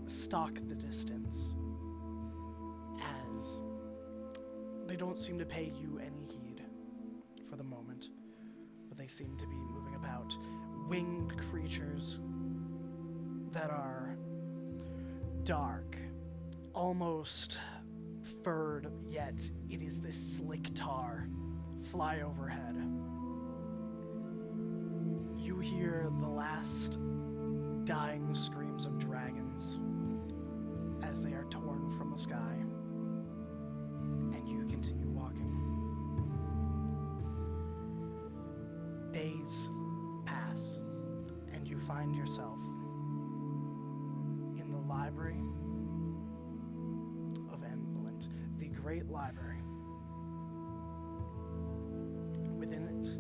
stalk the distance, as they don't seem to pay you any heed for the moment, but they seem to be moving about. Winged creatures that are dark, almost furred, yet it is this slick tar fly overhead. You hear the last dying screams of dragons as they are torn from the sky, and you continue walking. Days pass, and you find yourself in the library of Enblint, the great library. Within it,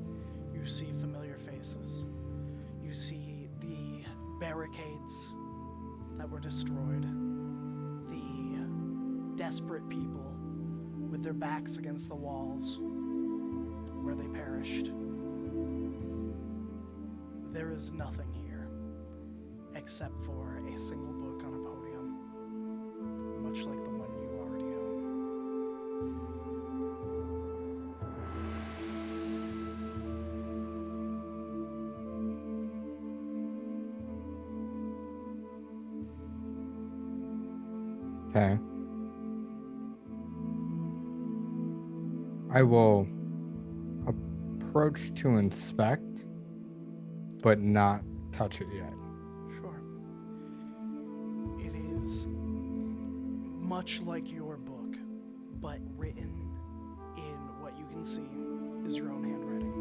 you see familiar faces. You see the barricades that were destroyed, the desperate people with their backs against the walls where they perished. There is nothing here except for a single book on a podium, much like the one you already own. Okay. I will approach to inspect, but not touch it yet. Sure. It is much like your book. but written in what you can see is your own handwriting.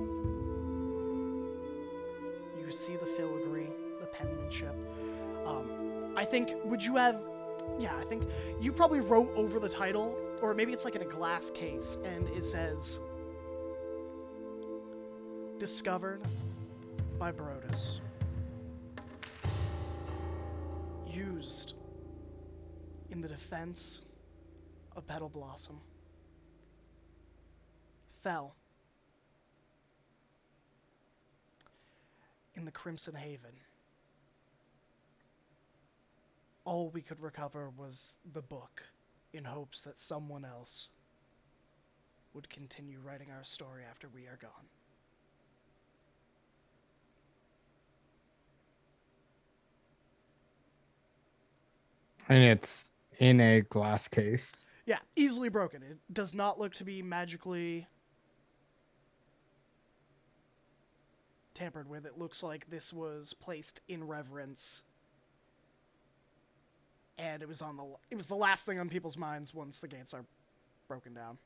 You see the filigree, the penmanship. I think, I think you probably wrote over the title, or maybe it's like in a glass case, and it says, discovered by Brodus. Used in the defense of Petal Blossom. Fell in the Crimson Haven. All we could recover was the book, in hopes that someone else would continue writing our story after we are gone. And it's in a glass case. Yeah, easily broken. It does not look to be magically tampered with. It looks like this was placed in reverence, and it was the last thing on people's minds once the gates are broken down.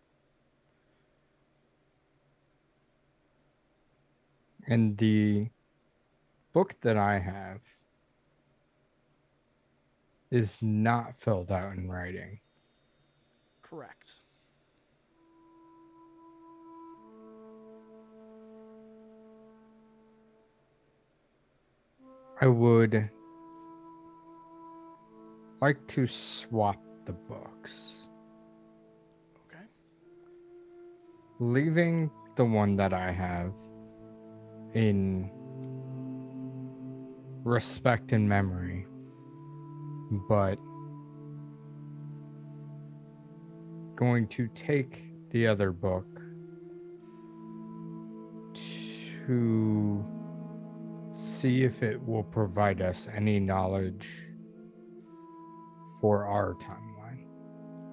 And the book that I have is not filled out in writing. Correct. I would like to swap the books, Okay. leaving the one that I have in respect and memory, but going to take the other book to see if it will provide us any knowledge for our timeline.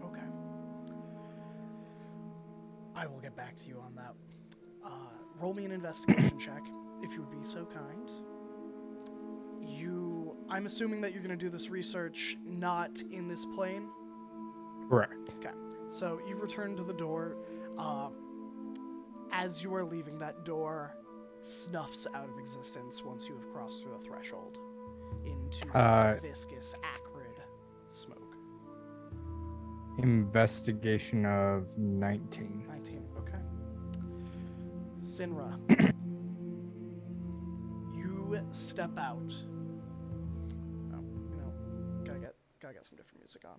Okay. I will get back to you on that. Roll me an investigation check, if you would be so kind. I'm assuming that you're going to do this research not in this plane? Correct. Okay. So you return to the door. As you are leaving, that door snuffs out of existence once you have crossed through the threshold into this viscous, acrid smoke. Investigation of 19. 19, okay. Sinra, you step out. Gotta get some different music on.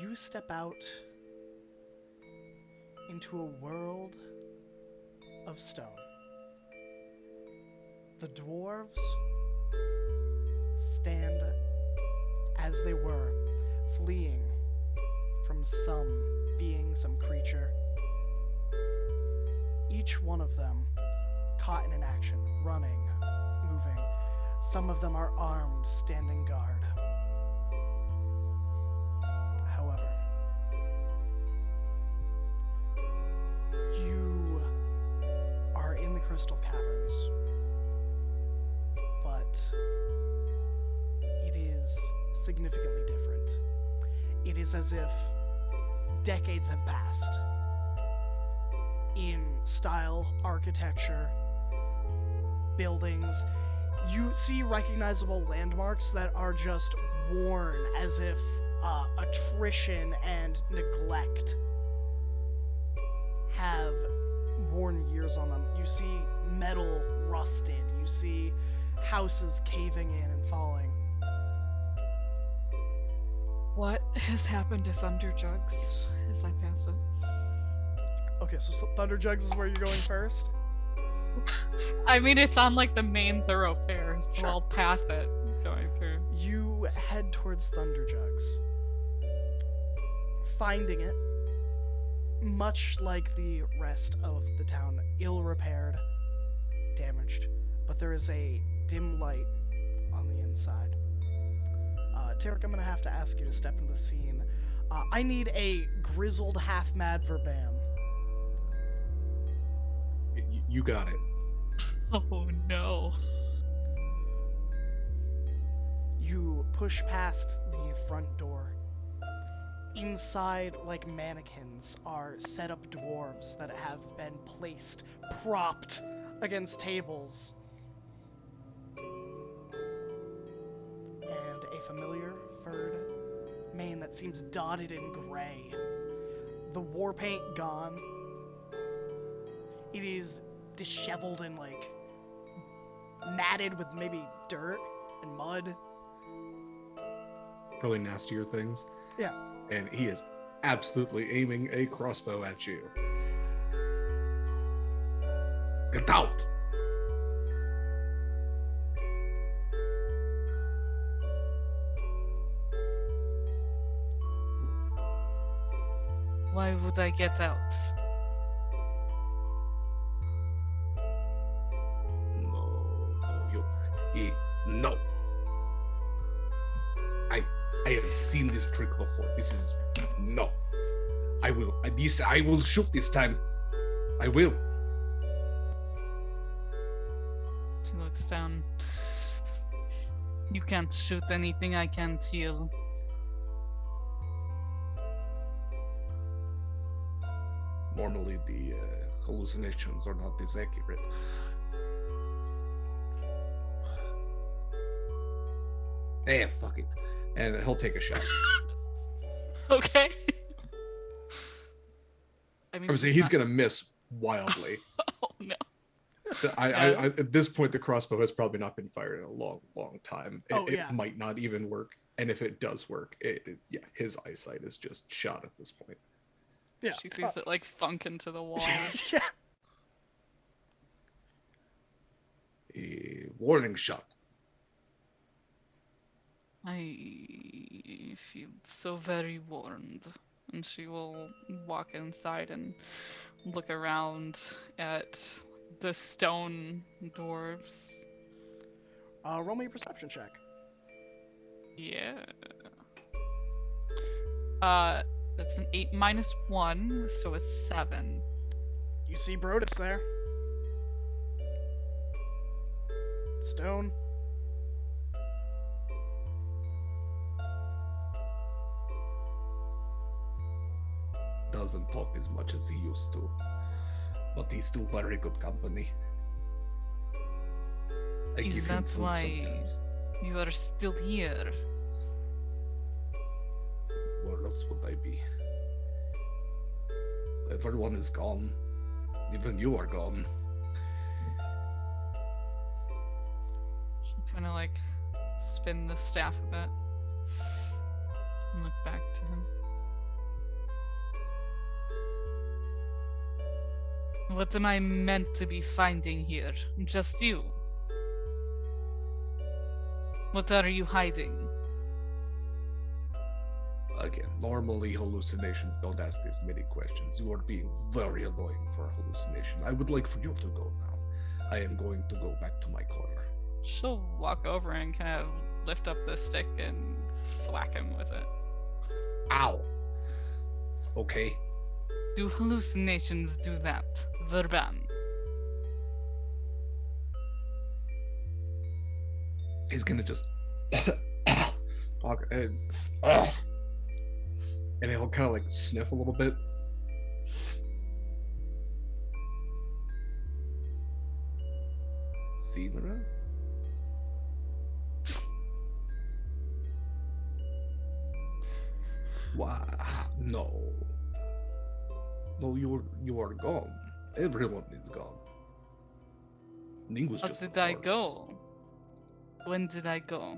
You step out into a world of stone. The dwarves stand as they were, fleeing from some being, some creature. Each one of them caught in an action, running, moving. Some of them are armed, standing guard. However, you are in the Crystal Caverns, but it is significantly different. It is as if decades have passed in style, architecture, buildings. You see recognizable landmarks that are just worn as if attrition and neglect have worn years on them. You see metal rusted. You see houses caving in and falling. What has happened to Thunderjugs as I pass it? Okay, so Thunderjugs is where you're going first? I mean, it's on like the main thoroughfare, so Sure. I'll pass it going through. You head towards Thunderjugs, finding it, much like the rest of the town, ill-repaired, damaged, but there is a dim light on the inside. Tarek, I'm going to have to ask you to step into the scene. I need a grizzled, half-mad Verbam. You got it. Oh no. You push past the front door inside, like mannequins, are set up dwarves that have been placed, propped against tables. And a familiar furred mane that seems dotted in gray. The war paint gone. It is disheveled and like matted with maybe dirt and mud. Probably nastier things. Yeah. And he is absolutely aiming a crossbow at you. Get out! Why would I get out? No. I have seen this trick before. This is no. I will shoot this time. I will. She looks down. You can't shoot anything I can't heal. Normally the hallucinations are not this accurate. Eh, fuck it. And he'll take a shot. Okay. I mean, I would say he's gonna miss wildly. Oh no. I at this point the crossbow has probably not been fired in a long time. It might not even work, and if it does work, his eyesight is just shot at this point. Yeah. She sees it like thunk into the wall. Yeah. A warning shot. I feel so very warned. And she will walk inside and look around at the stone dwarves. Roll me a perception check. Yeah. That's an 8 minus 1, so a 7. You see Brodus there. Stone. Doesn't talk as much as he used to, but he's still very good company. I Is give him that food why sometimes. you are still here? Where else would I be? Everyone is gone. Even you are gone. She kind of like spin the staff a bit and look back to him. What am I meant to be finding here? Just you? What are you hiding? Again, normally hallucinations don't ask this many questions. You are being very annoying for a hallucination. I would like for you to go now. I am going to go back to my corner. She'll walk over and kind of lift up the stick and thwack him with it. Ow! Okay. Do hallucinations do that? Verban. He's gonna just and he'll kind of like sniff a little bit. Zebra? Wow, no. No, you are gone. Everyone is gone. Ning was How just did the I first. go? When did I go?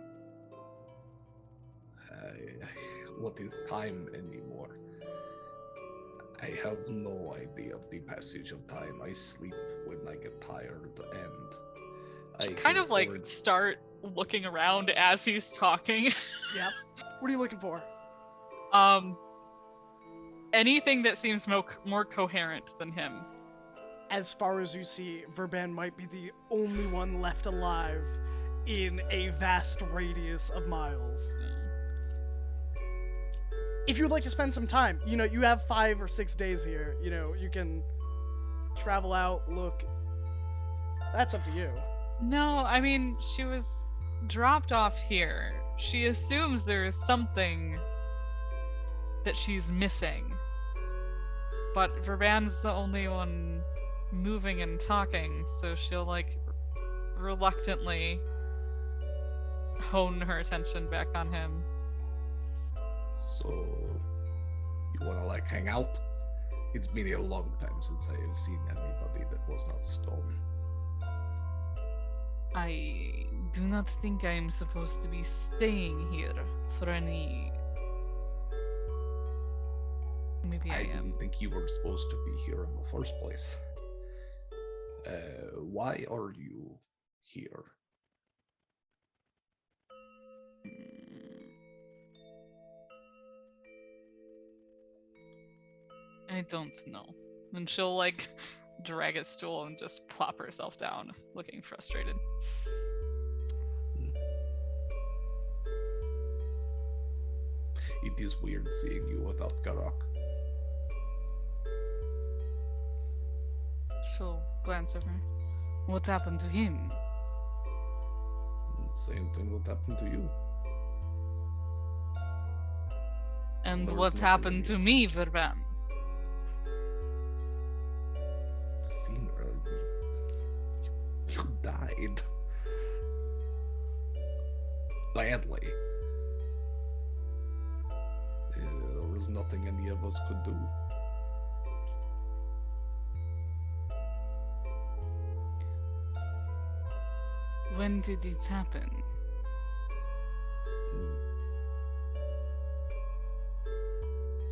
What is time anymore? I have no idea of the passage of time. I sleep when I get tired, and I She kind can of like afford- start looking around as he's talking. Yep. What are you looking for? Anything that seems more coherent than him. As far as you see, Verban might be the only one left alive in a vast radius of miles. If you would like to spend some time, you have 5 or 6 days here. You can travel out, look. That's up to you. No, I mean, she was dropped off here. She assumes there's something that she's missing. But Verban's the only one moving and talking, so she'll like reluctantly hone her attention back on him. So, you wanna like hang out? It's been a long time since I have seen anybody that was not stone. I do not think I am supposed to be staying here for any. Maybe I am. didn't think you were supposed to be here in the first place. Why are you here? I don't know. And she'll like drag a stool and just plop herself down, looking frustrated. It is weird seeing you without Garak. She'll glance over. What happened to him? Same thing that happened to you. And There was what nothing happened to weird. me, Verban? Sinra, you died. Badly. There was nothing any of us could do. When did it happen?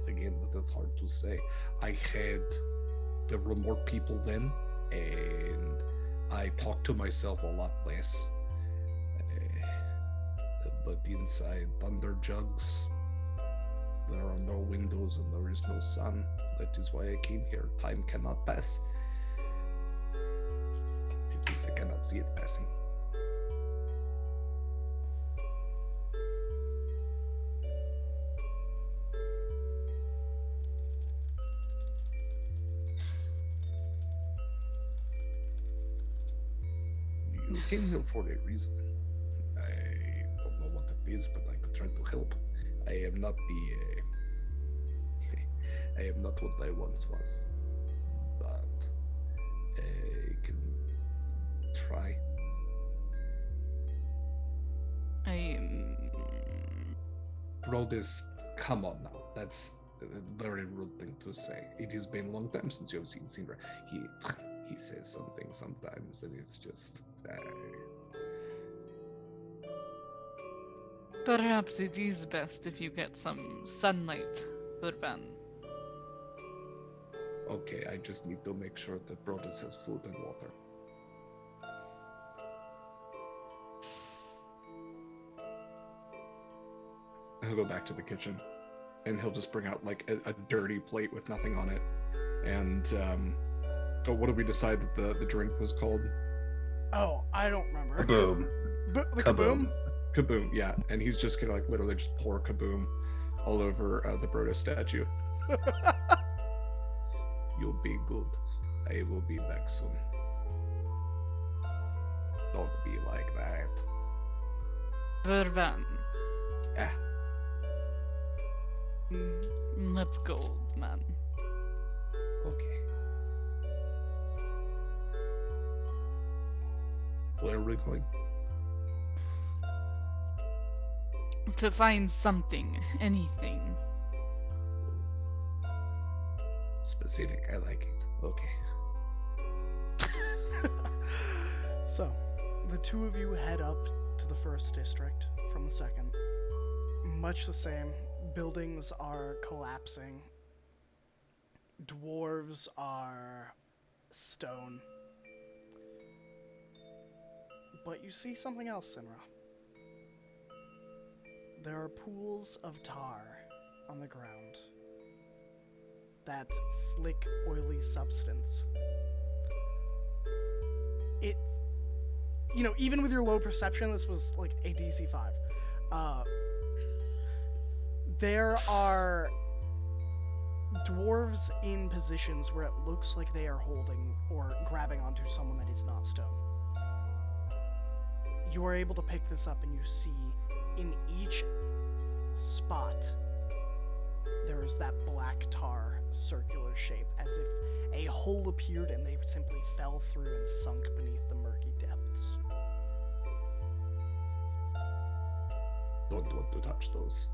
Again, that is hard to say. There were more people then, and I talked to myself a lot less. But inside Thunder Jugs, there are no windows and there is no sun. That is why I came here. Time cannot pass. At least I cannot see it passing. You came here for a reason. I don't know what it is, but I could try to help. I am not I am not what I once was, but I can try. Brodis, come on now. That's a very rude thing to say. It has been a long time since you have seen Sinra. He says something sometimes, and it's just. Perhaps it is best if you get some sunlight, Verban. Okay, I just need to make sure that Brodus has food and water. He'll go back to the kitchen, and he'll just bring out like a dirty plate with nothing on it. And what did we decide that the drink was called? Oh, I don't remember. Kaboom. The kaboom? Kaboom, yeah. And he's just gonna like literally just pour kaboom all over the Brodus statue. You'll be good. I will be back soon. Don't be like that. Verban. Yeah. Let's go, old man. Okay. Where are we going? To find something, anything. Specific, I like it. Okay. So, the two of you head up to the first district from the second. Much the same. Buildings are collapsing. Dwarves are stone. But you see something else, Sinra. There are pools of tar on the ground. That slick, oily substance. It, even with your low perception, this was like a DC 5. There are dwarves in positions where it looks like they are holding or grabbing onto someone that is not stone. You are able to pick this up and you see in each spot there is that black tar circular shape, as if a hole appeared and they simply fell through and sunk beneath the murky depths. Don't want to touch those.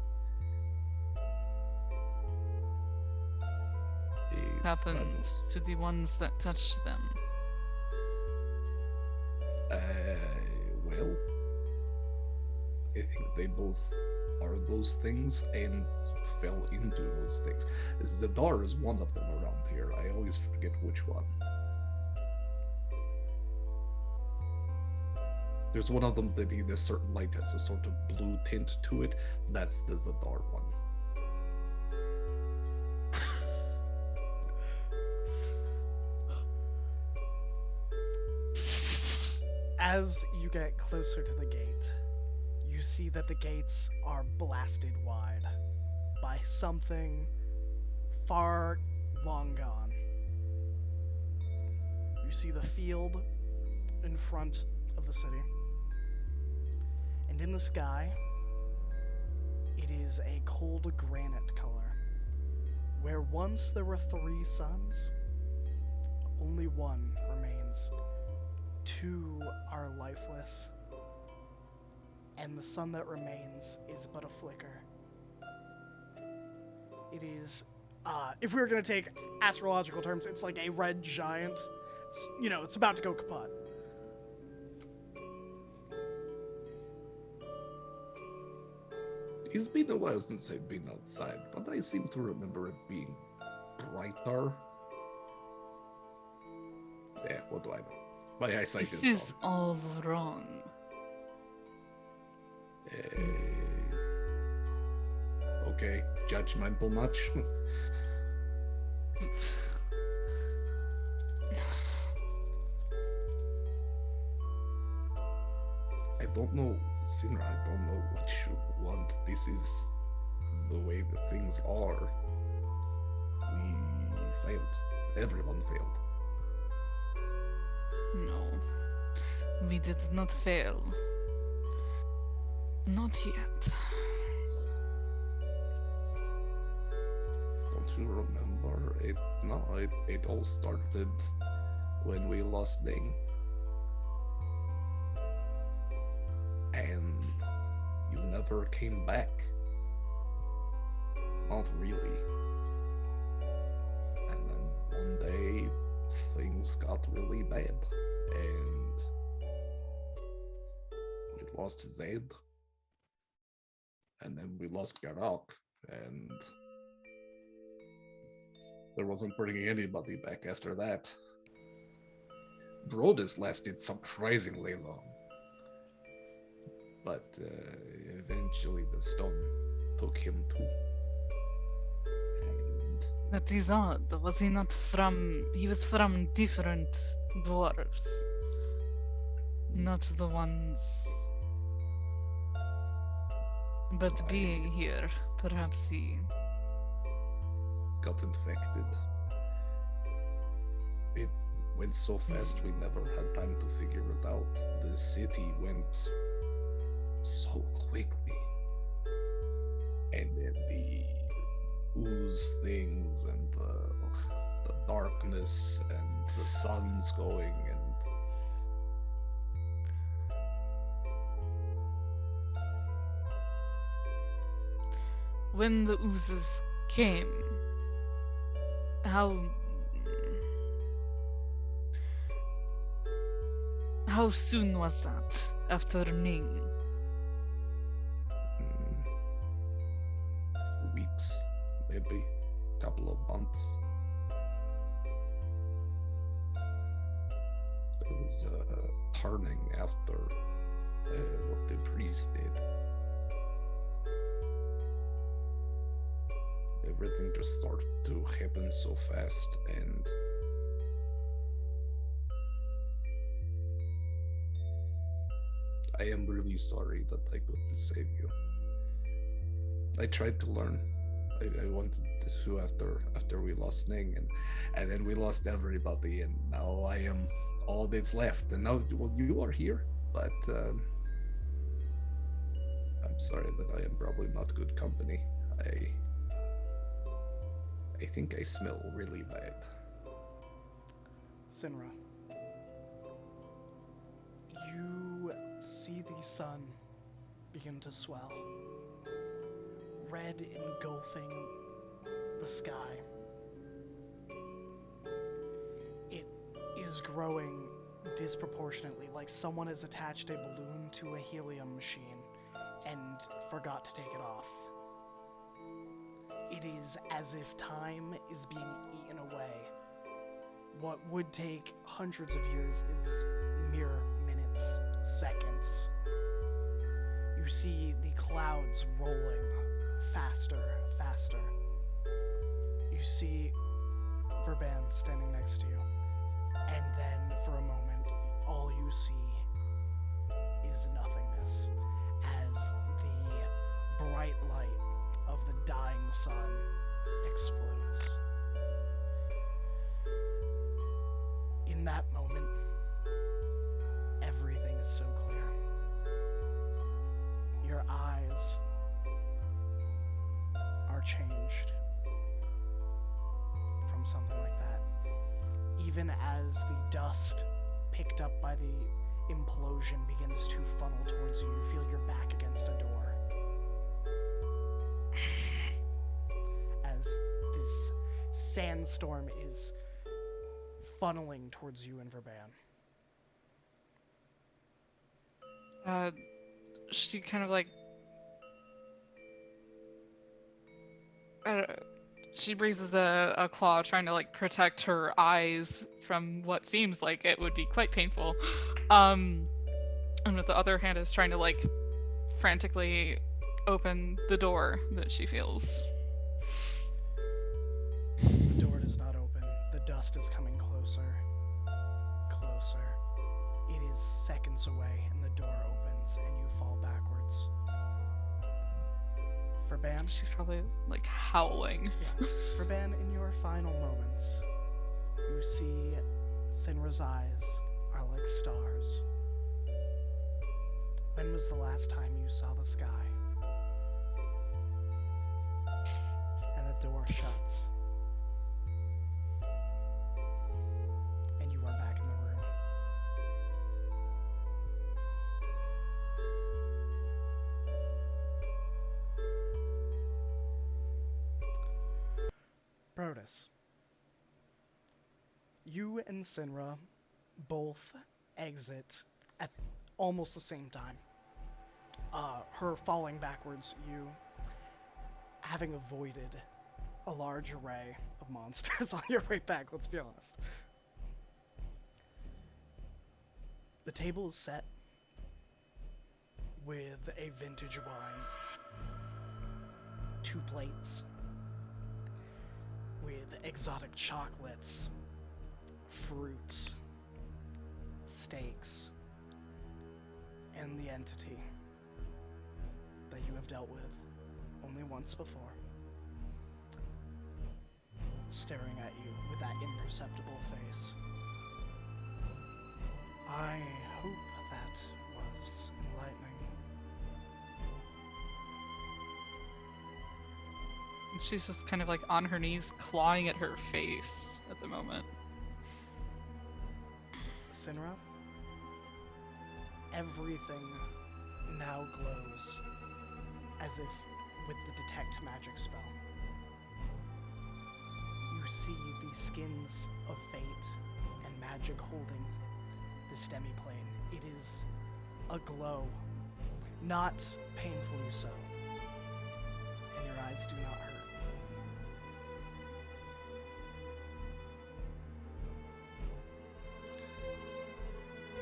It's Happened madness. to the ones that touched them. Well, I think they both are those things and fell into those things. Zadar is one of them around here. I always forget which one. There's one of them that in a certain light has a sort of blue tint to it. That's the Zadar one. As you get closer to the gate, you see that the gates are blasted wide by something far long gone. You see the field in front of the city, and in the sky, it is a cold granite color. Where once there were 3 suns, only one remains. 2 are lifeless, and the sun that remains is but a flicker. It is, if we were going to take astrological terms, it's like a red giant. It's, it's about to go kaput. It's been a while since I've been outside, but I seem to remember it being brighter. Yeah, what do I know? My eyesight This is is all wrong. Okay, judgmental much? I don't know, Sinra, I don't know what you want. This is the way the things are. We failed. Everyone failed. No, we did not fail. Not yet. Don't you remember? It all started when we lost Ding. And you never came back. Not really. And then one day, things got really bad. And we lost Zed. And then we lost Garak. And there wasn't bringing anybody back after that. Brodus lasted surprisingly long. But eventually the stone took him too. And That is odd. Was he not from... He was from different dwarves. Not the ones... But being here, perhaps he... got infected. It went so fast we never had time to figure it out. The city went so quickly. And then the ooze things and the darkness and the sun's going and When the oozes came, how soon was that after Ning? weeks, maybe couple of months. There was a turning after what the priest did. Everything just started to happen so fast, and I am really sorry that I couldn't save you. I tried to learn. I wanted to after we lost Ning, and then we lost everybody, and now I am all that's left. And now, well, you are here, but I'm sorry that I am probably not good company. I think I smell really bad. Sinra, you see the sun begin to swell, red engulfing the sky. It is growing disproportionately, like someone has attached a balloon to a helium machine and forgot to take it off. It is as if time is being eaten away. What would take hundreds of years is mere minutes, seconds. You see the clouds rolling faster, faster. You see Verban standing next to you. And then, for a moment, all you see is nothingness as the bright light of the dying sun explodes. In that moment, everything is so clear. Your eyes are changed from something like that. Even as the dust picked up by the implosion begins to funnel towards you, you feel your back against a door. As this sandstorm is funneling towards you and Verban. She kind of like she raises a claw, trying to like protect her eyes from what seems like it would be quite painful. And with the other hand is trying to like frantically open the door that she feels. The door does not open. The dust is coming closer. Closer. It is seconds away, and the door opens, and you fall backwards. Verban? She's probably like howling. Yeah. Verban, in your final moments, you see Sinra's eyes are like stars. When was the last time you saw the sky? And the door shuts. And you are back in the room. Brodus, you and Sinra both exit at almost the same time. Her falling backwards, you having avoided a large array of monsters on your way back, let's be honest. The table is set with a vintage wine, 2 plates, with exotic chocolates, fruits, steaks, and the entity that you have dealt with only once before, staring at you with that imperceptible face. I hope that was enlightening. And she's just kind of like on her knees, clawing at her face at the moment. Sinra, everything now glows as if with the detect magic spell. You see the skins of fate and magic holding this demi-plane. It is aglow, not painfully so, and your eyes do not hurt.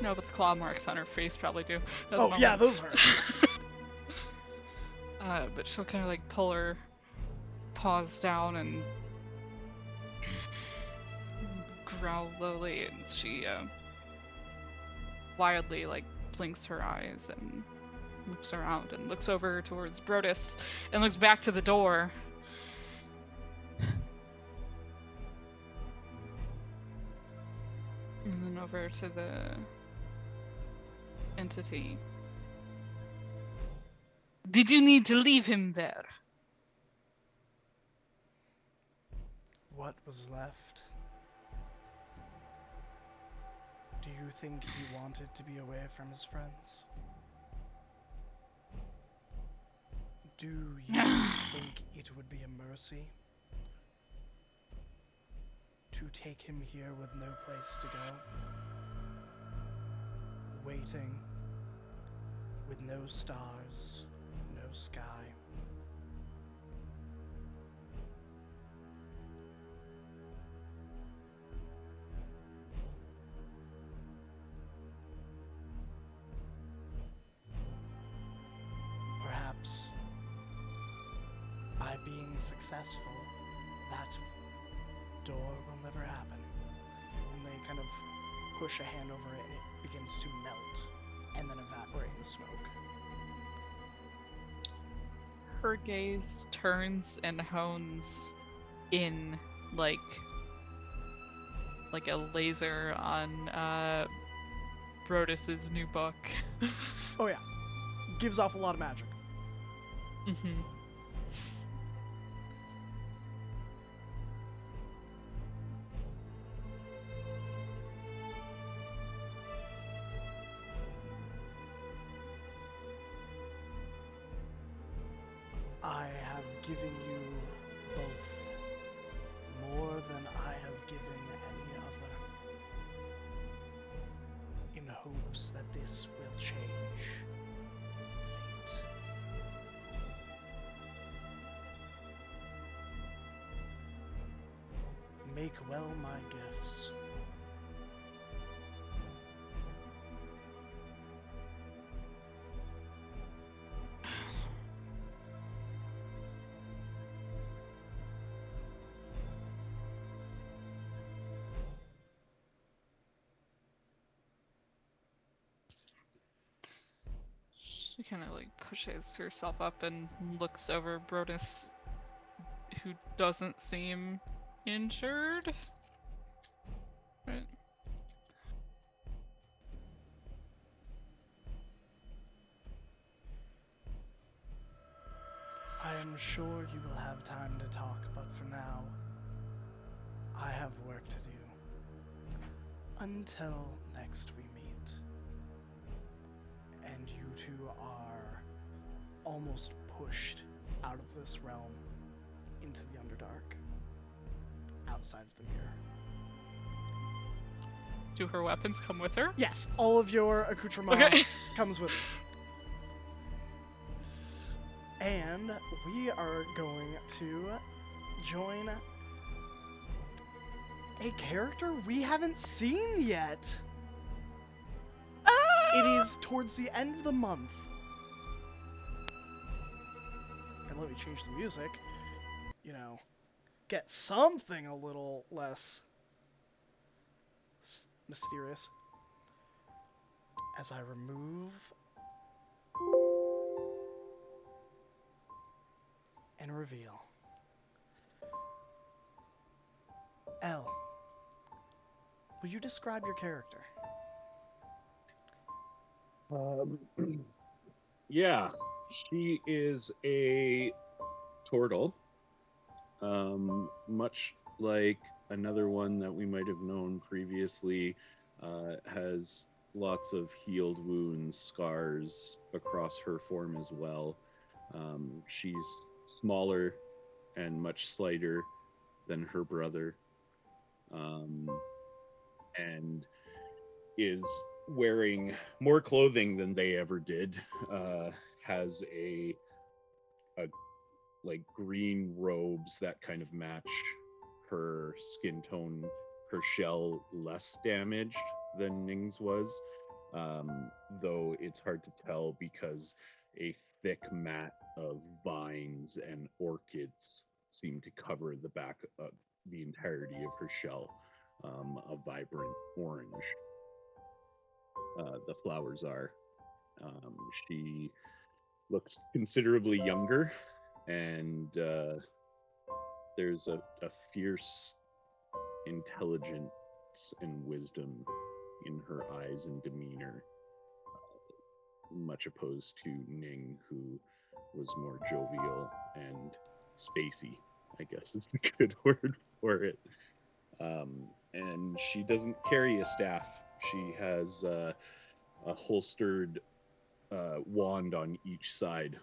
No, but the claw marks on her face probably do. Oh, yeah, those hurt. But she'll kind of like pull her paws down and growl lowly, and she wildly like blinks her eyes and looks around and looks over towards Brodus and looks back to the door. And then over to the entity. Did you need to leave him there? what was left. Do you think he wanted to be away from his friends? Do you think it would be a mercy to take him here with no place to go? Waiting with no stars, no sky. Perhaps by being successful, that door will never happen. And they kind of push a hand over it and it begins to melt and then evaporate in smoke. Her gaze turns and hones in like a laser on Brodus's new book. Oh yeah, gives off a lot of magic. Mm-hmm. I have given you both more than I have given any other, in hopes that this will change fate. Make well my gifts. She kind of like pushes herself up and looks over Brodus, who doesn't seem injured. Right. I am sure you will have time to talk, but for now, I have work to do. Until next we meet. And you two are almost pushed out of this realm into the Underdark, outside of the mirror. Do her weapons come with her? Yes, all of your accoutrement Okay. comes with it. And we are going to join a character we haven't seen yet. It is towards the end of the month. And let me change the music. You know, get something a little less mysterious. As I remove and reveal. Elle, will you describe your character? Yeah, she is a turtle, much like another one that we might have known previously. Has lots of healed wounds, scars across her form as well. She's smaller and much slighter than her brother, and is wearing more clothing than they ever did. Has a like green robes that kind of match her skin tone, her shell less damaged than Ning's was, though it's hard to tell because a thick mat of vines and orchids seem to cover the back of the entirety of her shell, a vibrant orange. The flowers are. She looks considerably younger, and there's a fierce intelligence and wisdom in her eyes and demeanor, much opposed to Ning, who was more jovial and spacey. I guess is a good word for it. And she doesn't carry a staff. She has a holstered wand on each side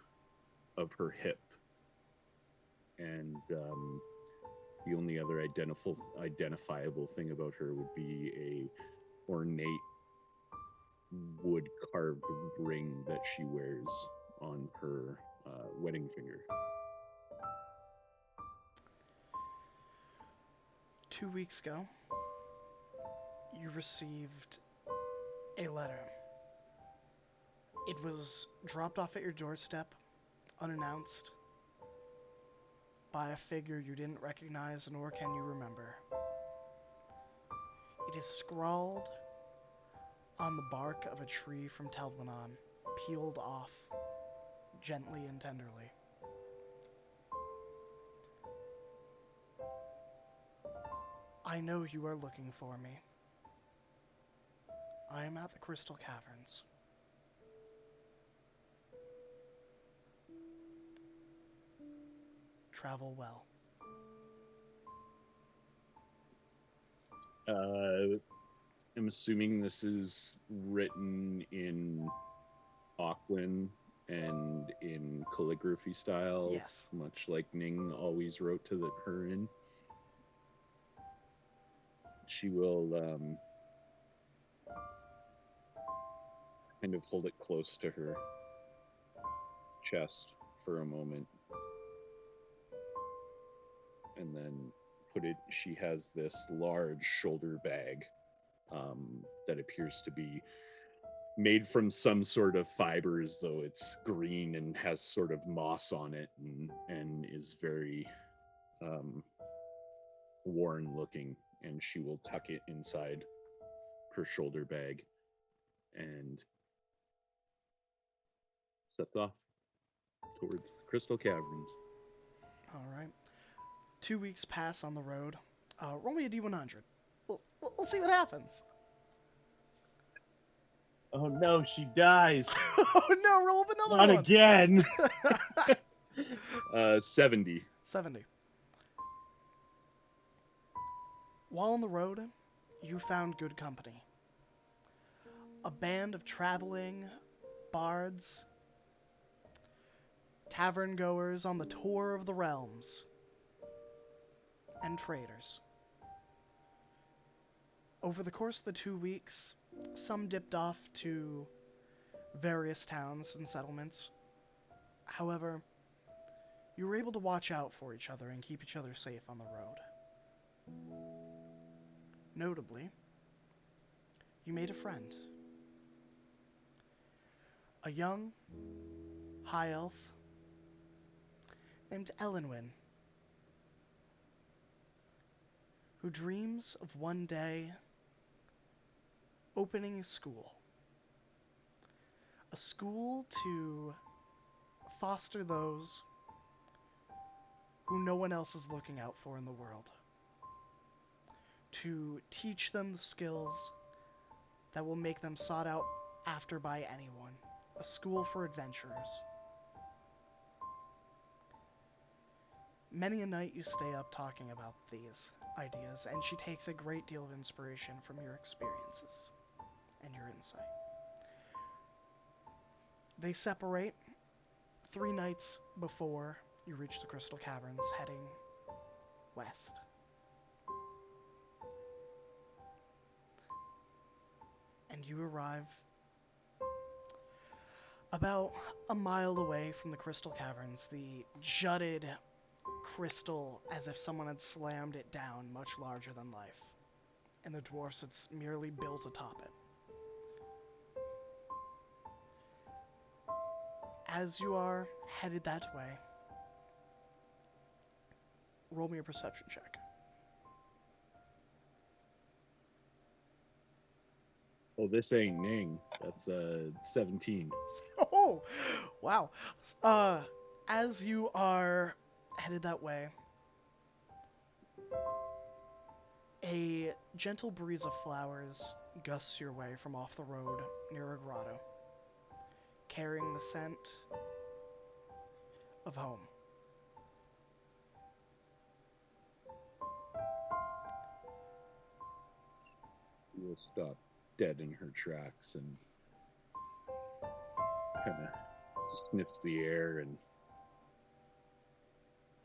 of her hip, and the only other identifiable thing about her would be a ornate wood carved ring that she wears on her wedding finger. 2 weeks ago, you received a letter. It was dropped off at your doorstep, unannounced, by a figure you didn't recognize nor can you remember. It is scrawled on the bark of a tree from Teldwanon, peeled off gently and tenderly. I know you are looking for me. I am at the Crystal Caverns. Travel well. I'm assuming this is written in Auckland and in calligraphy style, Yes. much like Ning always wrote to her in. She will kind of hold it close to her chest for a moment, and then put it. She has this large shoulder bag that appears to be made from some sort of fibers, though it's green and has sort of moss on it, and is very worn looking. And she will tuck it inside her shoulder bag and set off towards the Crystal Caverns. All right. 2 weeks pass on the road. Roll me a D100. We'll see what happens. Oh no, she dies. Oh no, roll another Not one. again. 70. 70. While on the road, you found good company. A band of traveling bards, tavern goers on the tour of the realms, and traders. Over the course of the 2 weeks, some dipped off to various towns and settlements. However, you were able to watch out for each other and keep each other safe on the road. Notably, you made a friend. A young, high elf named Elenwyn, who dreams of one day opening a school. A school to foster those who no one else is looking out for in the world. To teach them the skills that will make them sought out after by anyone. A school for adventurers. Many a night you stay up talking about these ideas, and she takes a great deal of inspiration from your experiences and your insight. They separate 3 nights before you reach the Crystal Caverns, heading west. And you arrive about a mile away from the Crystal Caverns, the jutted crystal as if someone had slammed it down, much larger than life. And the dwarfs had merely built atop it. As you are headed that way, roll me a perception check. Oh, this ain't Ning. That's 17. Oh, wow. As you are headed that way, a gentle breeze of flowers gusts your way from off the road near a grotto, carrying the scent of home. will stop dead in her tracks and kind of sniffs the air and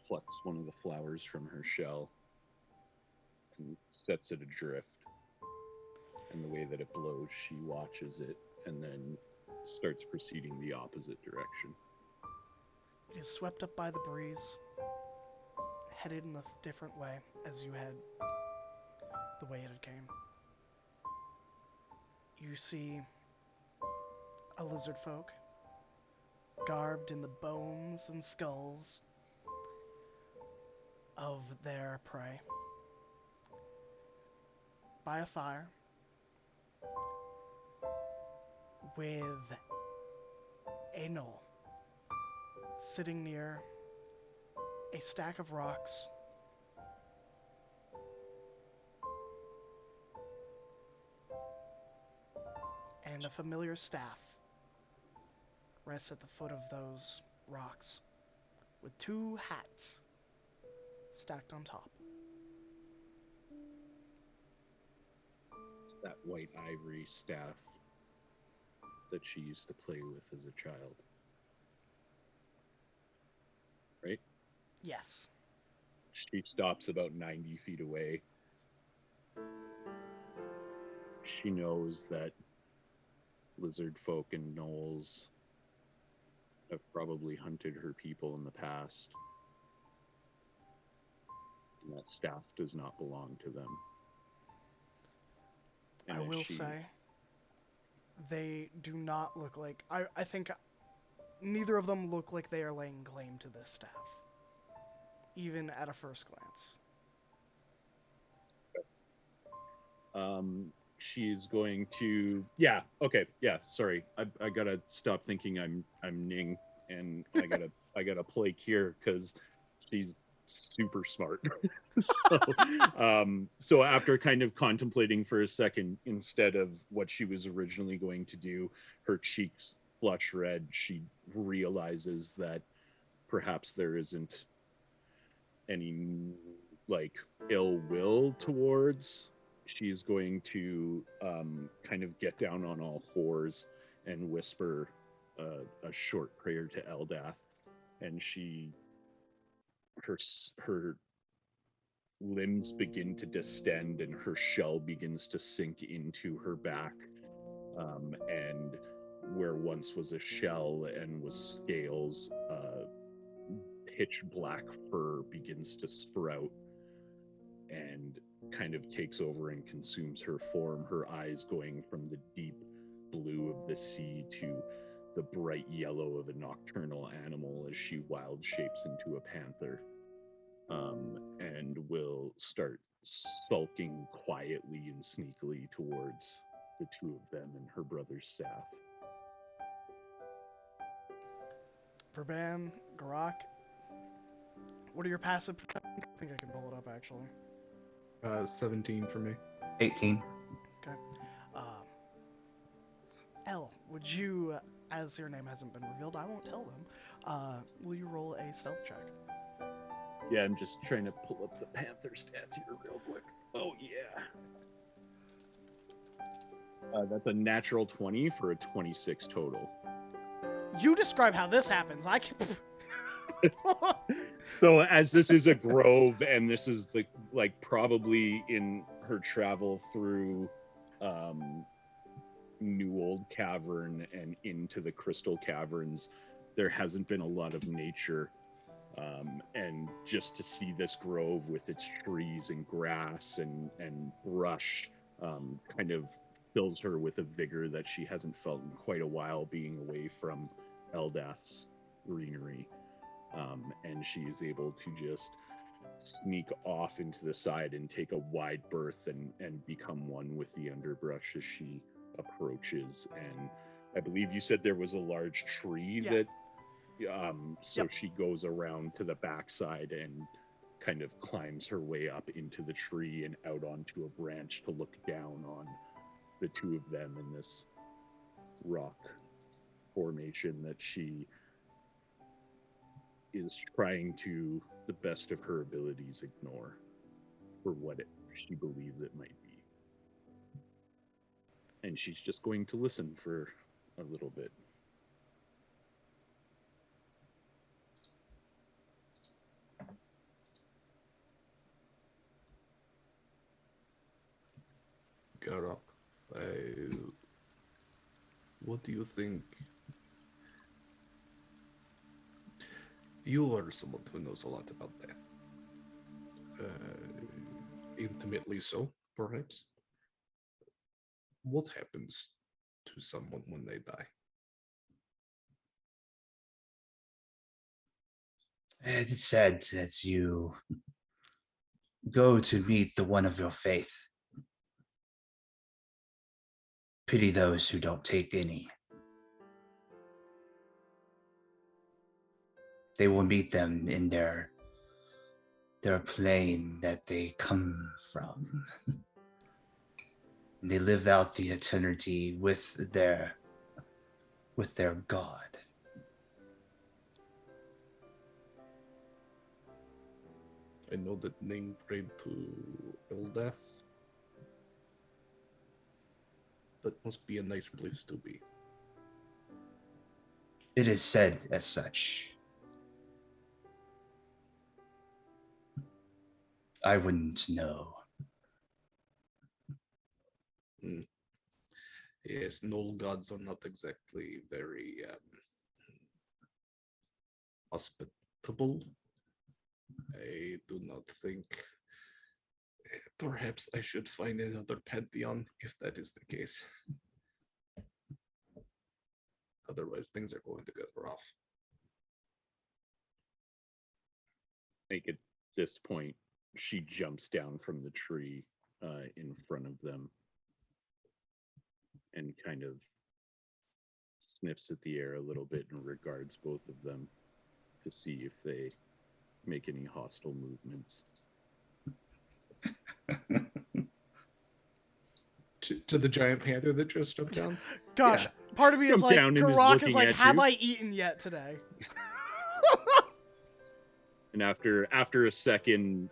plucks one of the flowers from her shell and sets it adrift. And the way that it blows, she watches it and then starts proceeding the opposite direction. It is swept up by the breeze, headed in a different way as you head the way it had came. You see a lizard folk, garbed in the bones and skulls of their prey, by a fire, with a knoll sitting near a stack of rocks and a familiar staff rests at the foot of those rocks with two hats stacked on top. It's that white ivory staff that she used to play with as a child. Right? Yes. She stops about 90 feet away. She knows that lizard folk and gnolls have probably hunted her people in the past. And that staff does not belong to them. And I will say, they do not look like... I think neither of them look like they are laying claim to this staff, even at a first glance. She's going to sorry. I gotta stop thinking I'm Ning, and I gotta play Kier because she's super smart. So after kind of contemplating for a second, instead of what she was originally going to do, her cheeks flush red, she realizes that perhaps there isn't any like ill will towards. She's going to kind of get down on all fours and whisper a short prayer to Eldath, and her limbs begin to distend and her shell begins to sink into her back, and where once was a shell and was scales, pitch black fur begins to sprout and kind of takes over and consumes her form, her eyes going from the deep blue of the sea to the bright yellow of a nocturnal animal as she wild shapes into a panther, and will start sulking quietly and sneakily towards the two of them and her brother's staff. Verban, Garak, what are your passive? I think I can pull it up actually. 17 for me. 18. Okay. Elle, would you, as your name hasn't been revealed, I won't tell them, will you roll a stealth check? Yeah, I'm just trying to pull up the panther stats here real quick. Oh, yeah. That's a natural 20 for a 26 total. You describe how this happens. I can... So as this is a grove and this is the probably in her travel through New Old Cavern and into the Crystal Caverns, there hasn't been a lot of nature, and just to see this grove with its trees and grass and brush kind of fills her with a vigor that she hasn't felt in quite a while, being away from Eldath's greenery. And she is able to just sneak off into the side and take a wide berth and become one with the underbrush as she approaches. And I believe you said there was a large tree that she goes around to the backside and kind of climbs her way up into the tree and out onto a branch to look down on the two of them in this rock formation that she is trying to the best of her abilities ignore for what she believes it might be. And she's just going to listen for a little bit. Garok, what do you think? You are someone who knows a lot about death. Intimately so, perhaps. What happens to someone when they die? It's said that you go to meet the one of your faith. Pity those who don't take any. They will meet them in their plane that they come from. They live out the eternity with their God. I know that Ning prayed to Eldeath. That must be a nice place to be. It is said as such. I wouldn't know. Yes, Null gods are not exactly very hospitable. I do not think. Perhaps I should find another pantheon if that is the case. Otherwise, things are going to get rough. Like at this point, she jumps down from the tree in front of them and kind of sniffs at the air a little bit and regards both of them to see if they make any hostile movements. To the giant panther that just jumped down? Gosh, Yeah. part of me is Jump like, down and is Karak is looking like, at have you. I eaten yet today? And after a second,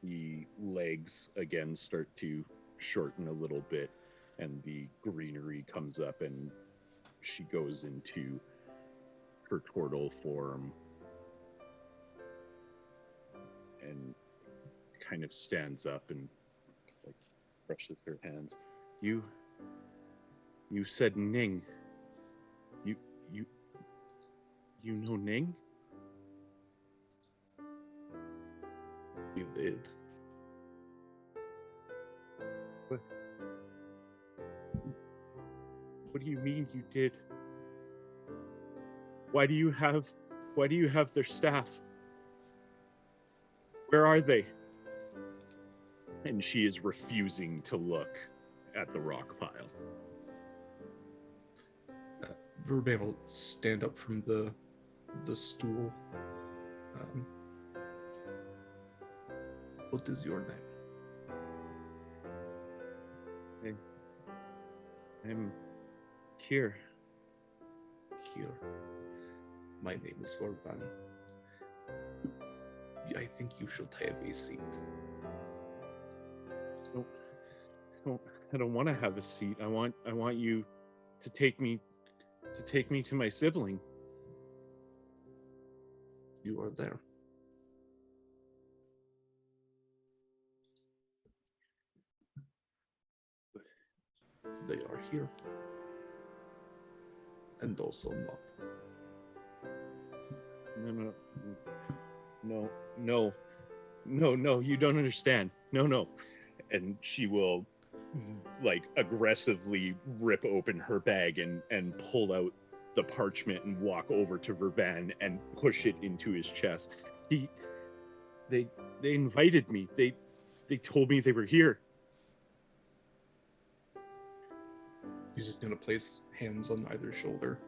the legs again start to shorten a little bit, and the greenery comes up, and she goes into her turtle form and kind of stands up and like brushes her hands. You said Ning. You know Ning? We did. What do you mean you did? Why do you have their staff? Where are they? And she is refusing to look at the rock pile. Verbe will stand up from the stool. What is your name? I'm here. Here. My name is Vorban. I think you should have a seat. I don't want to have a seat. I want you to take me to my sibling. You are there. They are here. And also not. No, you don't understand. No. And she will like aggressively rip open her bag and pull out the parchment and walk over to Verban and push it into his chest. They invited me. They told me they were here. He's just gonna place hands on either shoulder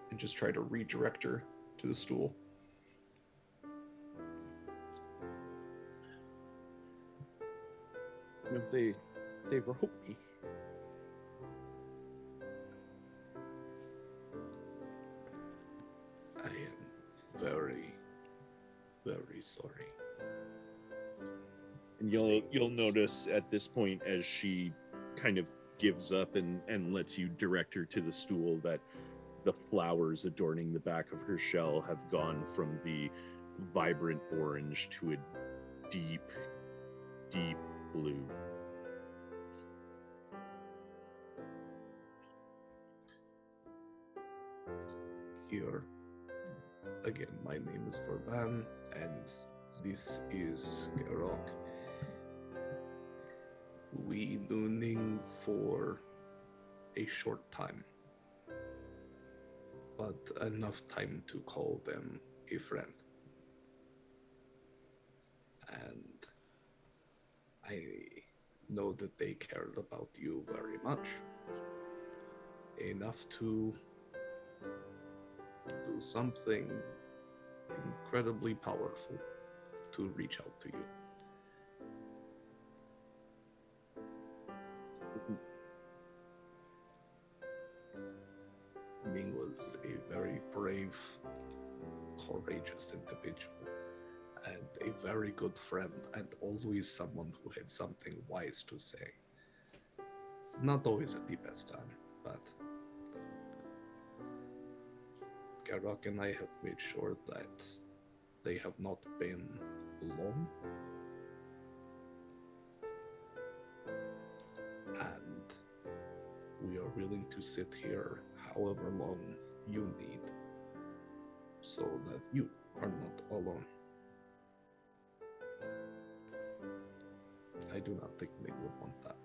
and just try to redirect her to the stool. No, they wrote me. I am very, very sorry. And you'll notice at this point, as she kind of gives up and lets you direct her to the stool, that the flowers adorning the back of her shell have gone from the vibrant orange to a deep, deep blue. Here, again, my name is Verban, and this is Garok. We nooning for a short time, but enough time to call them a friend. And I know that they cared about you very much, enough to do something incredibly powerful to reach out to you. Ming was a very brave, courageous individual, and a very good friend, and always someone who had something wise to say. Not always at the best time, but Garok and I have made sure that they have not been alone. And we are willing to sit here however long you need so that you are not alone. I do not think they would want that.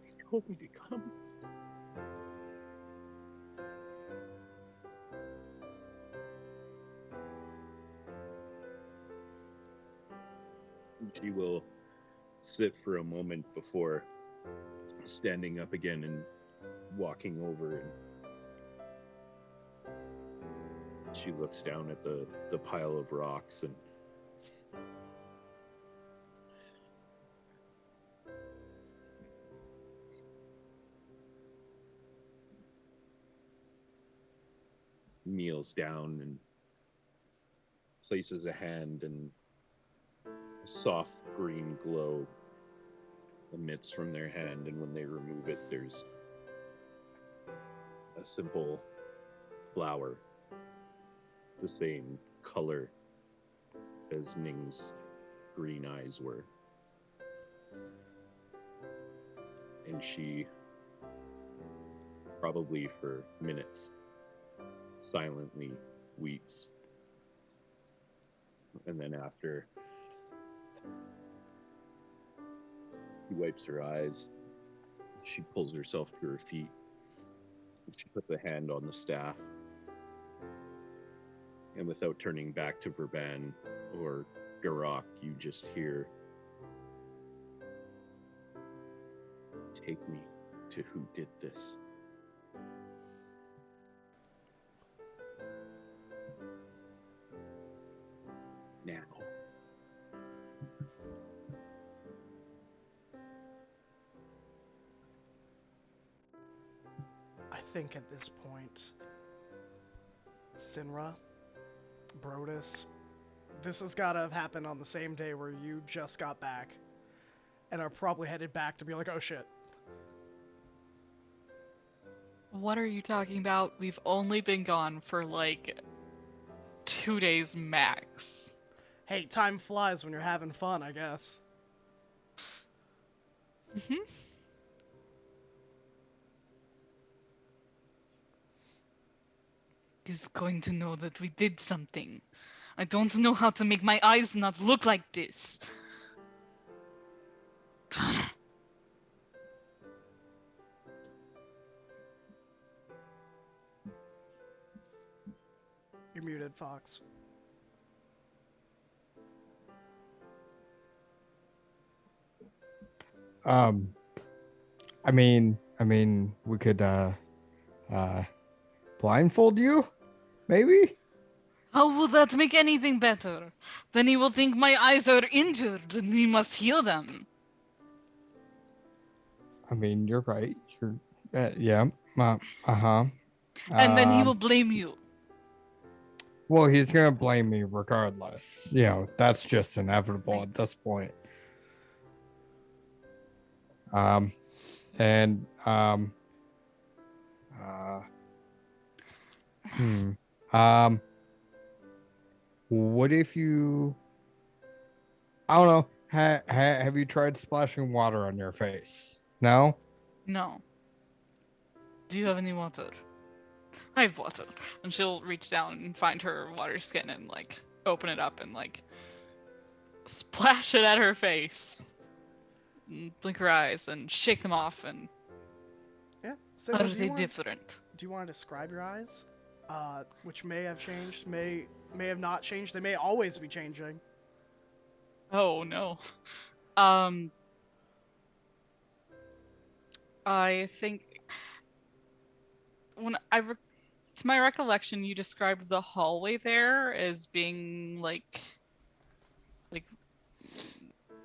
He told me to come. She will sit for a moment before standing up again and walking over, and she looks down at the pile of rocks and kneels down and places a hand, and a soft green glow emits from their hand, and when they remove it, there's a simple flower, the same color as Ning's green eyes were. And she, probably for minutes, silently weeps. And then after, she wipes her eyes, she pulls herself to her feet, and she puts a hand on the staff. And without turning back to Verban or Garok, you just hear, "Take me to who did this." Now. I think at this point, Sinra, Brodus, this has got to have happened on the same day where you just got back and are probably headed back to be like, oh shit. What are you talking about? We've only been gone for like 2 days max. Hey, time flies when you're having fun, I guess. Mm-hmm. He's going to know that we did something. I don't know how to make my eyes not look like this. You're muted, Fox. I mean, we could blindfold you, maybe. How will that make anything better? Then he will think my eyes are injured and he must heal them. I mean, you're right. You're, yeah. Uh huh. And then he will blame you. Well, he's gonna blame me regardless. You know, that's just inevitable at this point. And hmm. What if you? I don't know. Have you tried splashing water on your face? No. No. Do you have any water? I have water. And she'll reach down and find her water skin and like open it up and like splash it at her face. And blink her eyes and shake them off and Yeah. So are do they you want different? to describe your eyes? Which may have changed, may have not changed. They may always be changing. Oh no. I think to my recollection, you described the hallway there as being like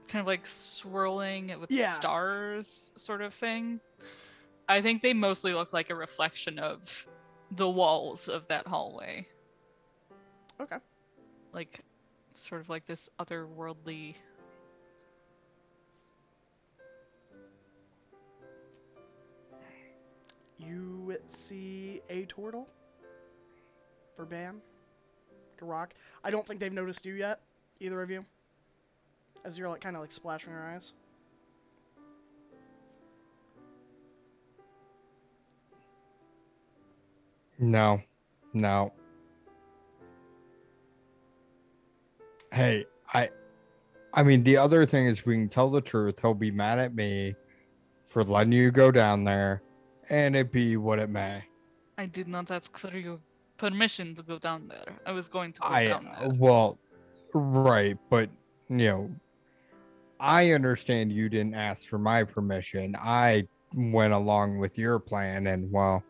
kind of like swirling with Yeah. stars sort of thing. I think they mostly look like a reflection of the walls of that hallway. Okay. Like sort of like this otherworldly. You see a turtle for Bam, Garak. I don't think they've noticed you yet, either of you, as you're like kind of like splashing your eyes. No. Hey, I mean, the other thing is we can tell the truth. He'll be mad at me for letting you go down there, and it be what it may. I did not ask for your permission to go down there. I was going to go down there. Well, right, but you know, I understand you didn't ask for my permission. I went along with your plan, and well,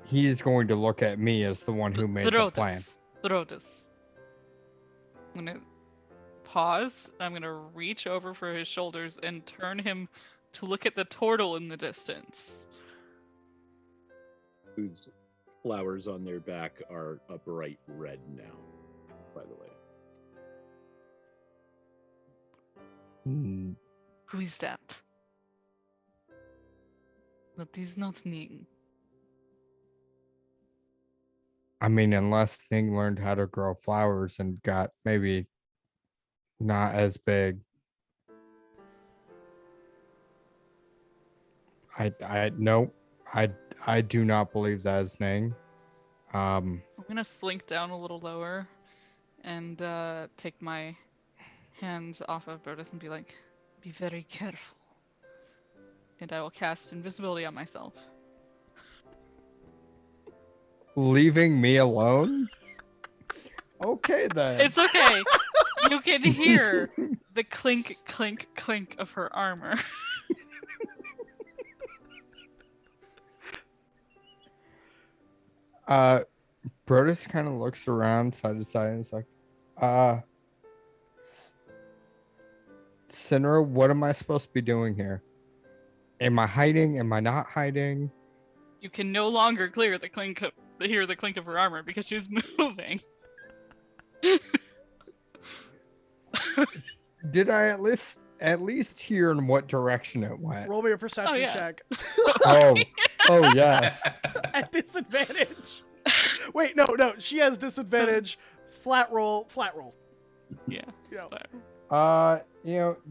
he's going to look at me as the one who made the plan. Brodus. I'm gonna pause. I'm gonna reach over for his shoulders and turn him to look at the turtle in the distance. Whose flowers on their back are a bright red now, by the way. Who is that? That is not Ning. I mean, unless Ning learned how to grow flowers and got maybe not as big. I do not believe that is Ning. I'm gonna slink down a little lower and take my hands off of Brodus and be like, be very careful. And I will cast invisibility on myself. Leaving me alone? Okay then. It's okay. You can hear the clink, clink, clink of her armor. Brodus kind of looks around side to side and is like, Sinra, what am I supposed to be doing here? Am I hiding? Am I not hiding? You can no longer hear the clink of her armor because she's moving. Did I at least hear in what direction it went? Roll me a perception check. Oh yes. At disadvantage. Wait, no. She has disadvantage. Flat roll. Yeah.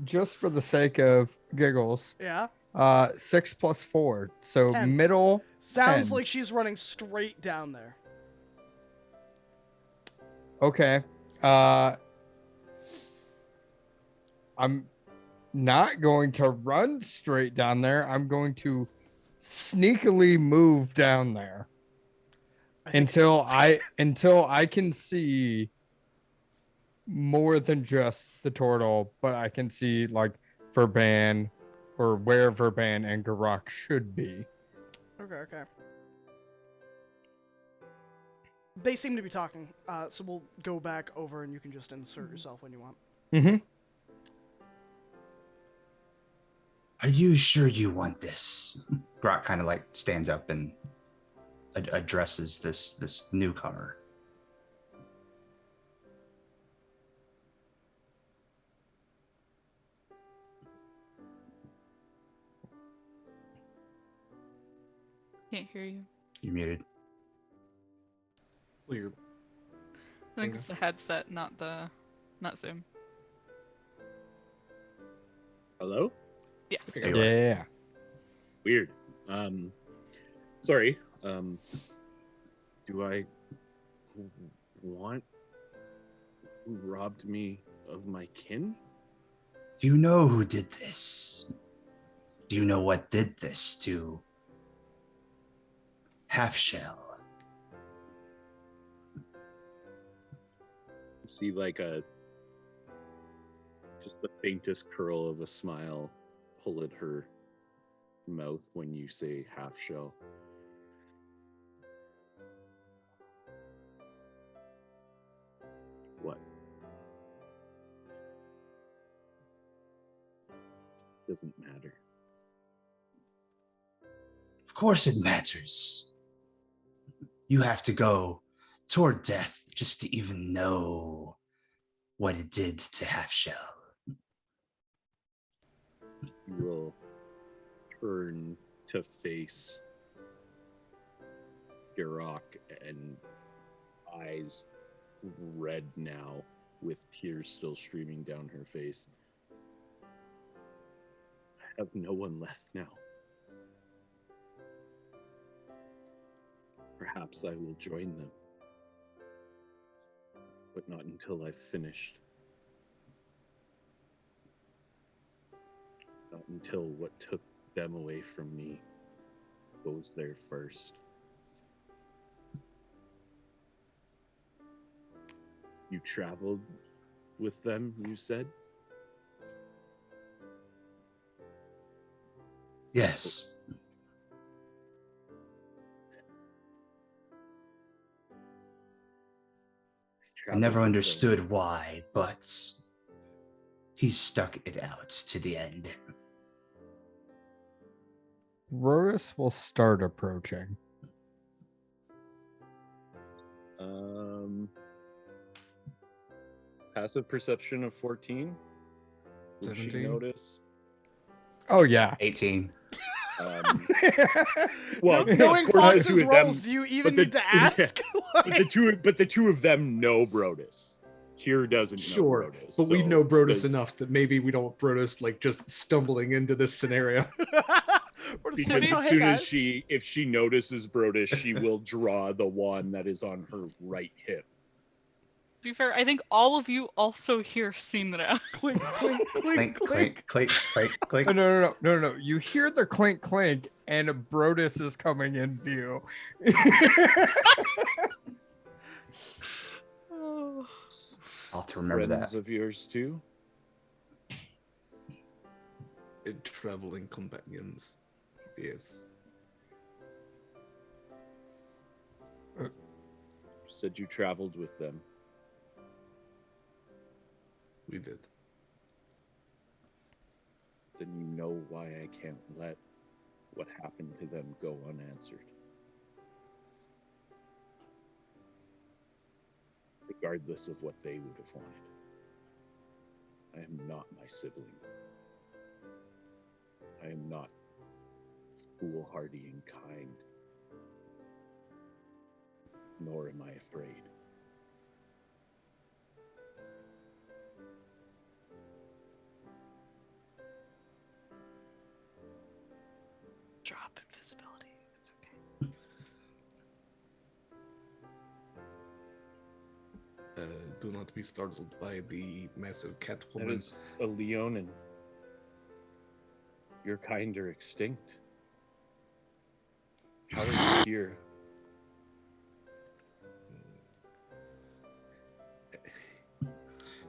Just for the sake of giggles. Yeah. 6 + 4, so 10. middle. Sounds 10. like she's running straight down there. Okay. I'm not going to run straight down there. I'm going to sneakily move down there until I can see more than just the turtle, but I can see like Verban or where Verban and Garak should be. Okay. They seem to be talking, so we'll go back over and you can just insert yourself when you want. Mm-hmm. Are you sure you want this? Garak kind of like stands up and addresses this newcomer. Can't hear you. You're muted. Clear. I think it's the headset, not Zoom. Hello? Yes. There you are. Yeah. Weird. Sorry. Do I want who robbed me of my kin? Do you know who did this? Do you know what did this to Half Shell? See like just the faintest curl of a smile pull at her mouth when you say half shell. What? Doesn't matter. Of course it matters. You have to go toward death just to even know what it did to Half Shell. You will turn to face Garok, and eyes red now with tears still streaming down her face. I have no one left now. Perhaps I will join them, but not until I've finished. Not until what took them away from me goes there first. You traveled with them, you said? Yes. I never understood why, but he stuck it out to the end. Rhodas will start approaching. Passive perception of 14. Would she 17? notice? Oh yeah. 18. Well, knowing of course, the Fox's two of them- roles, do you even but the- need to ask? But the two of them know Brodus. Here doesn't know Sure, Brodus. but we so know Brodus does- enough that maybe we don't want Brodus like just stumbling into this scenario. We're just Because like, oh, as hey, soon as guys. if she notices Brodus, she will draw the one that is on her right hip. To be fair, I think all of you also hear Sinra. Clink, clink, clink, Clink, clink, clink, clink, clink. No. You hear the clink clink, and Brodus is coming in view. Oh. I'll have to remember Friends that. of yours too? Traveling companions. Yes. You said you traveled with them. We did. Then you know why I can't let what happened to them go unanswered. Regardless of what they would have wanted. I am not my sibling. I am not foolhardy and kind. Nor am I afraid. Drop invisibility. It's okay. Do not be startled by the massive cat That woman. is a Leonin. Your kind are extinct. How are you here?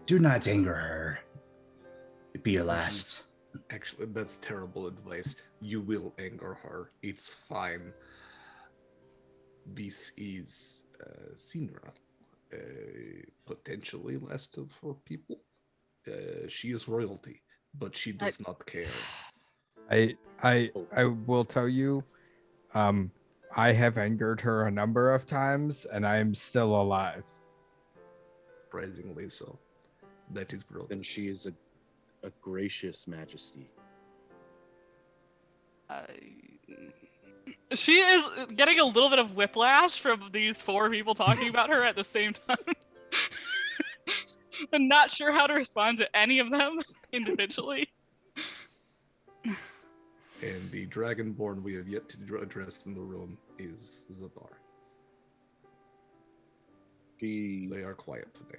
Do not anger her. It be your last. Actually, that's terrible advice. You will anger her. It's fine. This is Sinra. Potentially last of her people. She is royalty, but she does not care. I will tell you, I have angered her a number of times, and I am still alive. Surprisingly so. That is brilliant. Then she is a gracious majesty. Uh, she is getting a little bit of whiplash from these four people talking about her at the same time. I'm not sure how to respond to any of them individually. And the dragonborn we have yet to address in the room is Zadar. They are quiet today.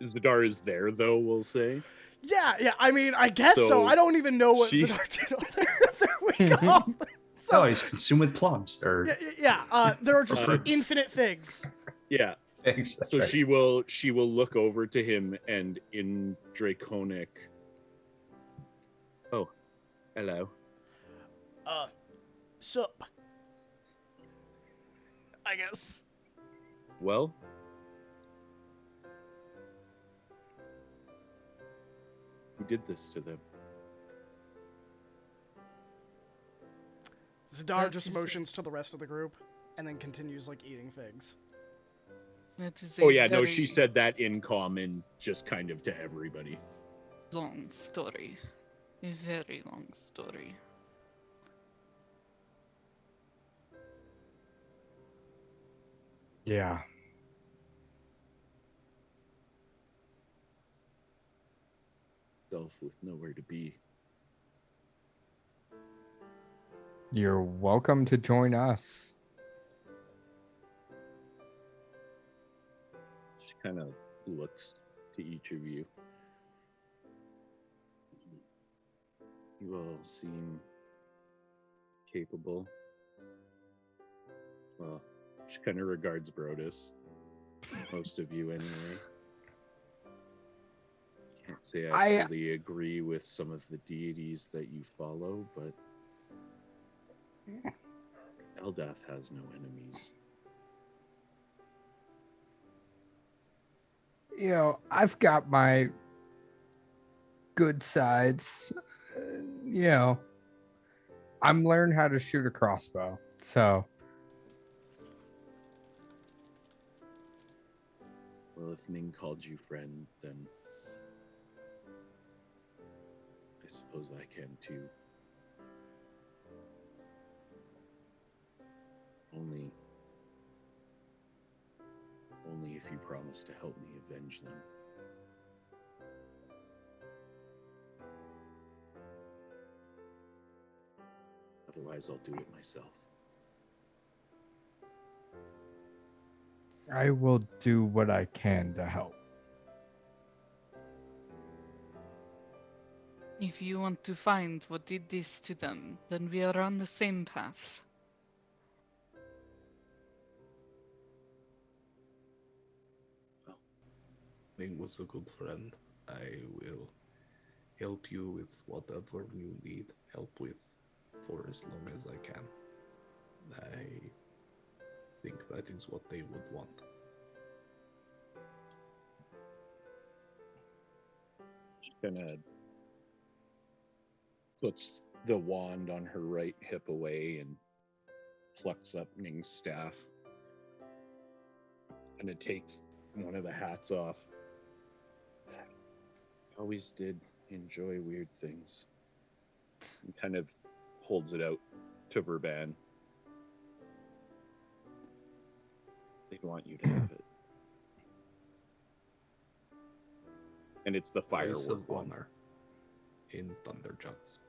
Zadar is there, though, we'll say. Yeah. I mean, I guess so. So I don't even know what she- Zadar did over there. There we go. So, Oh, he's consumed with plums. Or there are just fruits. infinite figs. Yeah. Thanks. So she will look over to him and in Draconic. Oh, hello. Sup. I guess. Well, who did this to them? Zadar That just is- motions to the rest of the group and then continues like eating figs. That is Oh a yeah, no, very she said that in common, just kind of to everybody. long story. A very long story. Yeah. Self with nowhere to be. You're welcome to join us. She kind of looks to each of you. You all seem capable. Well, she kind of regards Brodus. Most of you, anyway. Can't say I fully agree with some of the deities that you follow, but Eldath has no enemies. You know, I've got my good sides. You know, I'm learning how to shoot a crossbow. So, Well, if Ning called you friend, then I suppose I can too. Only if you promise to help me avenge them. Otherwise, I'll do it myself. I will do what I can to help. If you want to find what did this to them, then we are on the same path. Ning was a good friend. I will help you with whatever you need help with for as long as I can. I think that is what they would want. She kind of puts the wand on her right hip away and plucks up Ning's staff. And it takes one of the hats off. I always did enjoy weird things. And kind of holds it out to Verban. They want you to have it. And it's the Place firework of one. honor in Thunderjuts.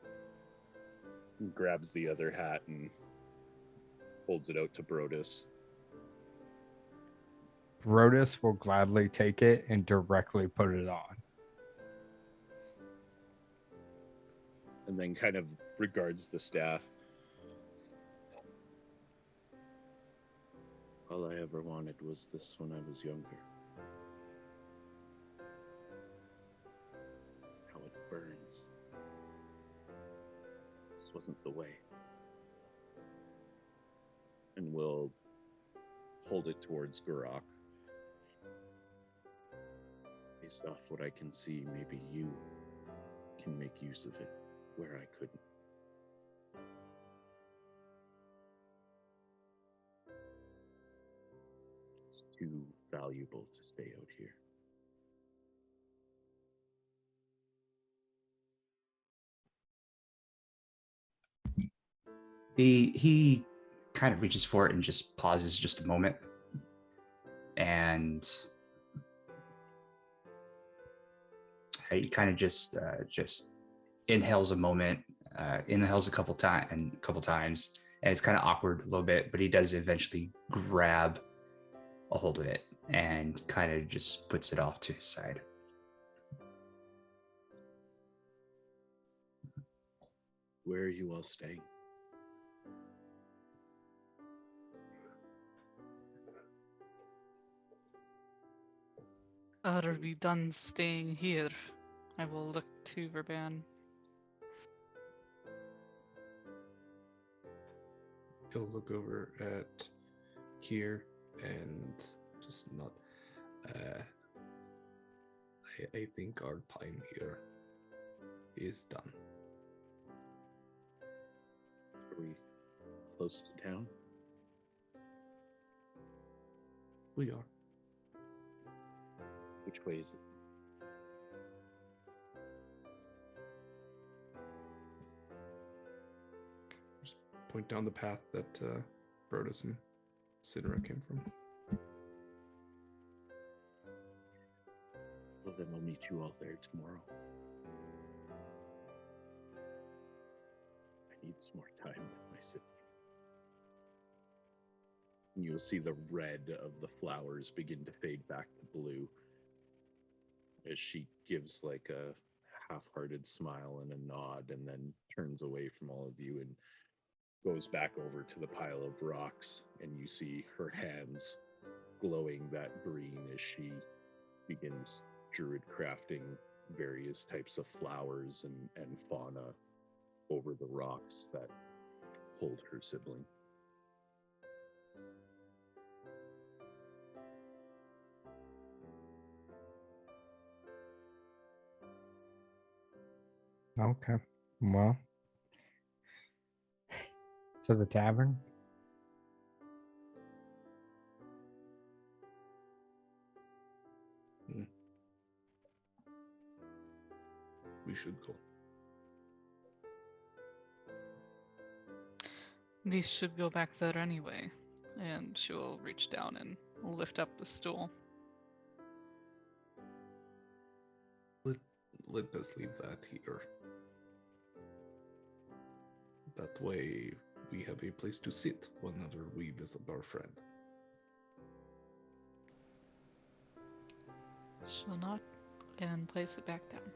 He grabs the other hat and holds it out to Brodus. Brodus will gladly take it and directly put it on. And then kind of regards the staff. All I ever wanted was this when I was younger. How it burns. This wasn't the way. And we'll hold it towards Gurok. Based off what I can see, maybe you can make use of it where I couldn't. It's too valuable to stay out here. He kind of reaches for it and just pauses just a moment, and he kind of just inhales a moment, inhales a couple times, and it's kind of awkward a little bit, but he does eventually grab a hold of it and kind of just puts it off to his side. Where are you all staying? Are we done staying here? I will look to Verban. He'll look over at Kier and just nod. I think our time here is done. Are we close to town? We are. Which way is it? Just point down the path that Brodus and Sidra came from. Well, then I'll meet you all there tomorrow. I need some more time with my sibling. And you'll see the red of the flowers begin to fade back to blue as she gives like a half-hearted smile and a nod, and then turns away from all of you and goes back over to the pile of rocks, and you see her hands glowing that green as she begins druid crafting various types of flowers and fauna over the rocks that hold her sibling. Okay. Well, to the tavern. We should go. These should go back there anyway. And she will reach down and lift up the stool. Let us leave that here. That way we have a place to sit whenever we visit our friend. She'll nod and place it back down.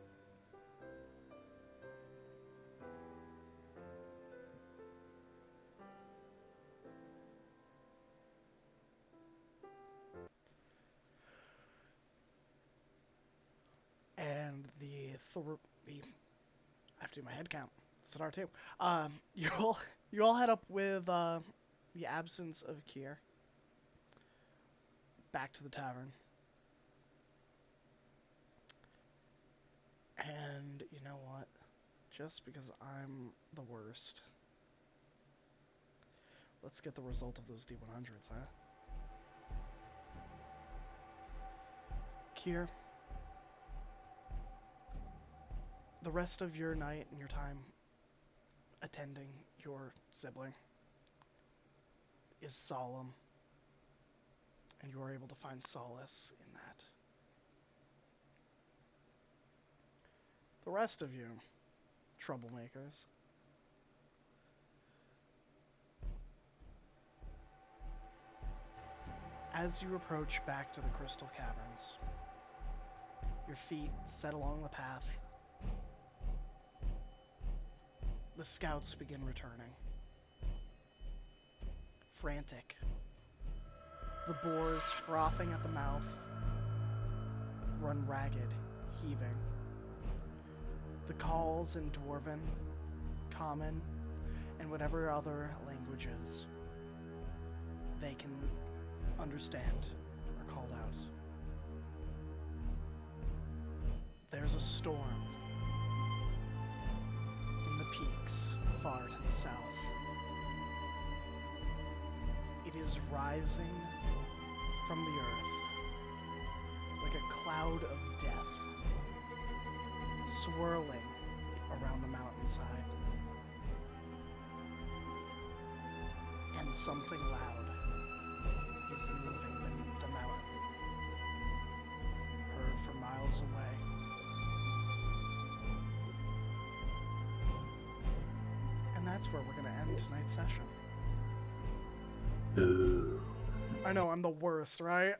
And I have to do my head count. It's an R2. You all head up with the absence of Kier back to the tavern. And you know what? Just because I'm the worst, let's get the result of those D100s, huh? Kier, the rest of your night and your time attending your sibling is solemn, and you are able to find solace in that. The rest of you, troublemakers, as you approach back to the Crystal Caverns, your feet set along the path. The scouts begin returning. Frantic. The boars frothing at the mouth run ragged, heaving. The calls in Dwarven, Common, and whatever other languages they can understand are called out. There's a storm in the peaks far to the south. It is rising from the earth like a cloud of death, swirling around the mountainside. something loud is moving beneath the mountain, heard from miles away. And that's where we're going to end tonight's session. Ooh, I know, I'm the worst, right?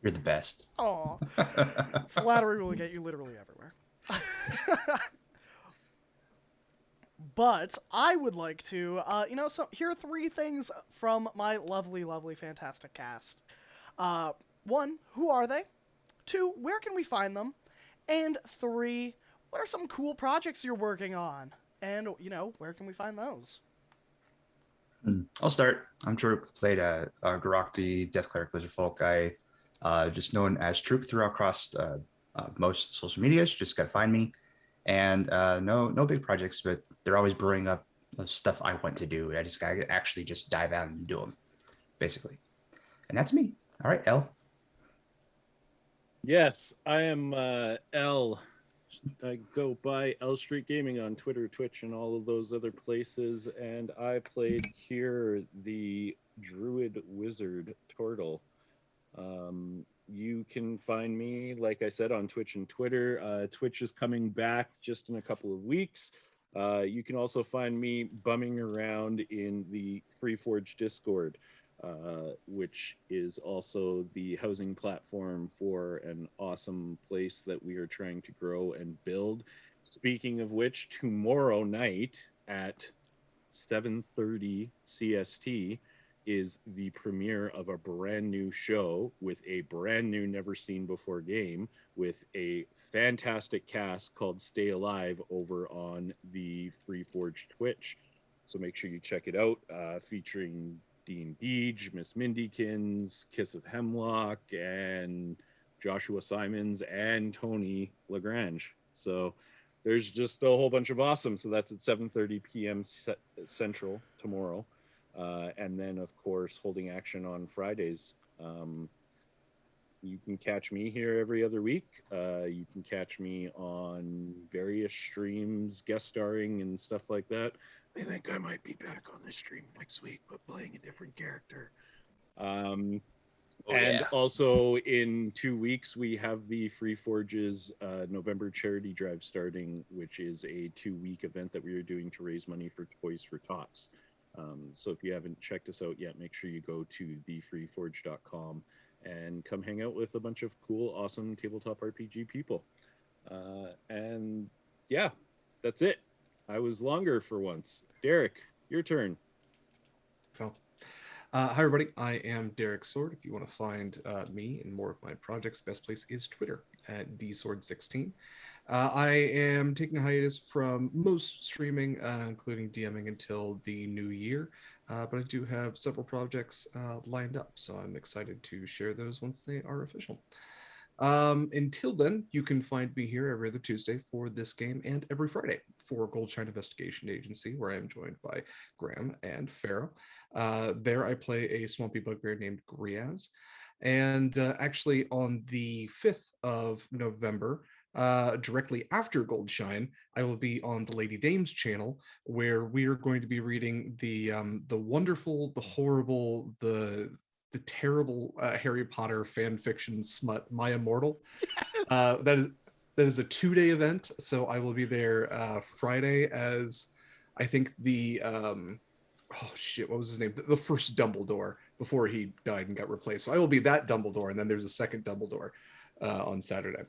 you're the best. Aw. Flattery will get you literally everywhere. But I would like to, so here are 3 things from my lovely, lovely, fantastic cast. 1, who are they? 2, where can we find them? And 3, what are some cool projects you're working on? And, where can we find those? I'll start. I'm Troop, played Garok the Death Cleric Lizardfolk. I just known as Troop throughout across most social medias. Just got to find me. And no big projects, but they're always brewing up stuff I want to do. I just got to actually just dive out and do them, basically. And that's me. All right, L. Yes, I am L. I go by L Street Gaming on Twitter, Twitch, and all of those other places. And I played here the Druid Wizard Tortle. You can find me, like I said, on Twitch and Twitter. Twitch is coming back just in a couple of weeks. You can also find me bumming around in the FreeForge Discord, which is also the housing platform for an awesome place that we are trying to grow and build. Speaking of which, tomorrow night at 7:30 CST is the premiere of a brand new show with a brand new never seen before game with a fantastic cast called Stay Alive over on the FreeForge Twitch. So make sure you check it out, featuring Dean Beej, Miss Mindykins, Kiss of Hemlock, and Joshua Simons and Tony Lagrange. So there's just a whole bunch of awesome. So that's at 7:30 p.m. Central tomorrow. And then, of course, holding action on Fridays. You can catch me here every other week. You can catch me on various streams, guest starring and stuff like that. I think I might be back on this stream next week, but playing a different character. Also in 2 weeks, we have the Free Forges November charity drive starting, which is a 2-week event that we are doing to raise money for Toys for Tots. So if you haven't checked us out yet, make sure you go to thefreeforge.com and come hang out with a bunch of cool, awesome tabletop RPG people. And yeah, that's it. I was longer for once. Derek, your turn. So, hi everybody, I am Derek Sword. If you want to find me and more of my projects, best place is Twitter at dsword16. I am taking a hiatus from most streaming, including DMing until the new year, but I do have several projects lined up, so I'm excited to share those once they are official. Until then, you can find me here every other Tuesday for this game and every Friday for Goldshine Investigation Agency, where I am joined by Graham and Farah. There I play a swampy bugbear named Griaz. And actually on the 5th of November, directly after Goldshine, I will be on the Lady Dames channel, where we are going to be reading the wonderful, the horrible, the terrible Harry Potter fan fiction smut, My Immortal. That is a 2-day event, so I will be there Friday as I think the what was his name? The first Dumbledore before he died and got replaced. So I will be that Dumbledore, and then there's a second Dumbledore on Saturday.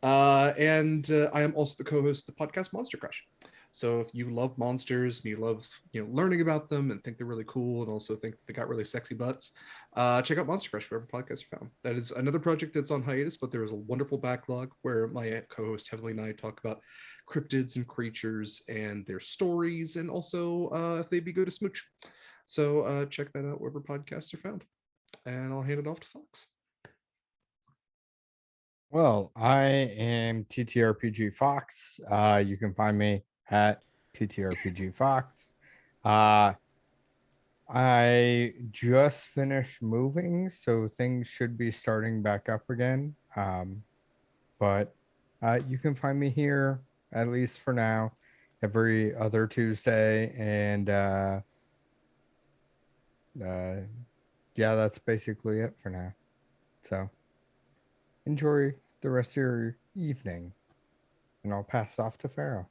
And I am also the co-host of the podcast Monster Crush. So if you love monsters and you love learning about them and think they're really cool and also think they got really sexy butts, check out Monster Crush wherever podcasts are found. That is another project that's on hiatus, but there is a wonderful backlog where my co-host Heavenly and I talk about cryptids and creatures and their stories, and also if they'd be good to smooch. So check that out wherever podcasts are found. And I'll hand it off to Fox. Well, I am TTRPG Fox. You can find me at TTRPG Fox. I just finished moving, so things should be starting back up again. But you can find me here, at least for now, every other Tuesday. And yeah, that's basically it for now. So enjoy the rest of your evening, and I'll pass it off to Pharaoh.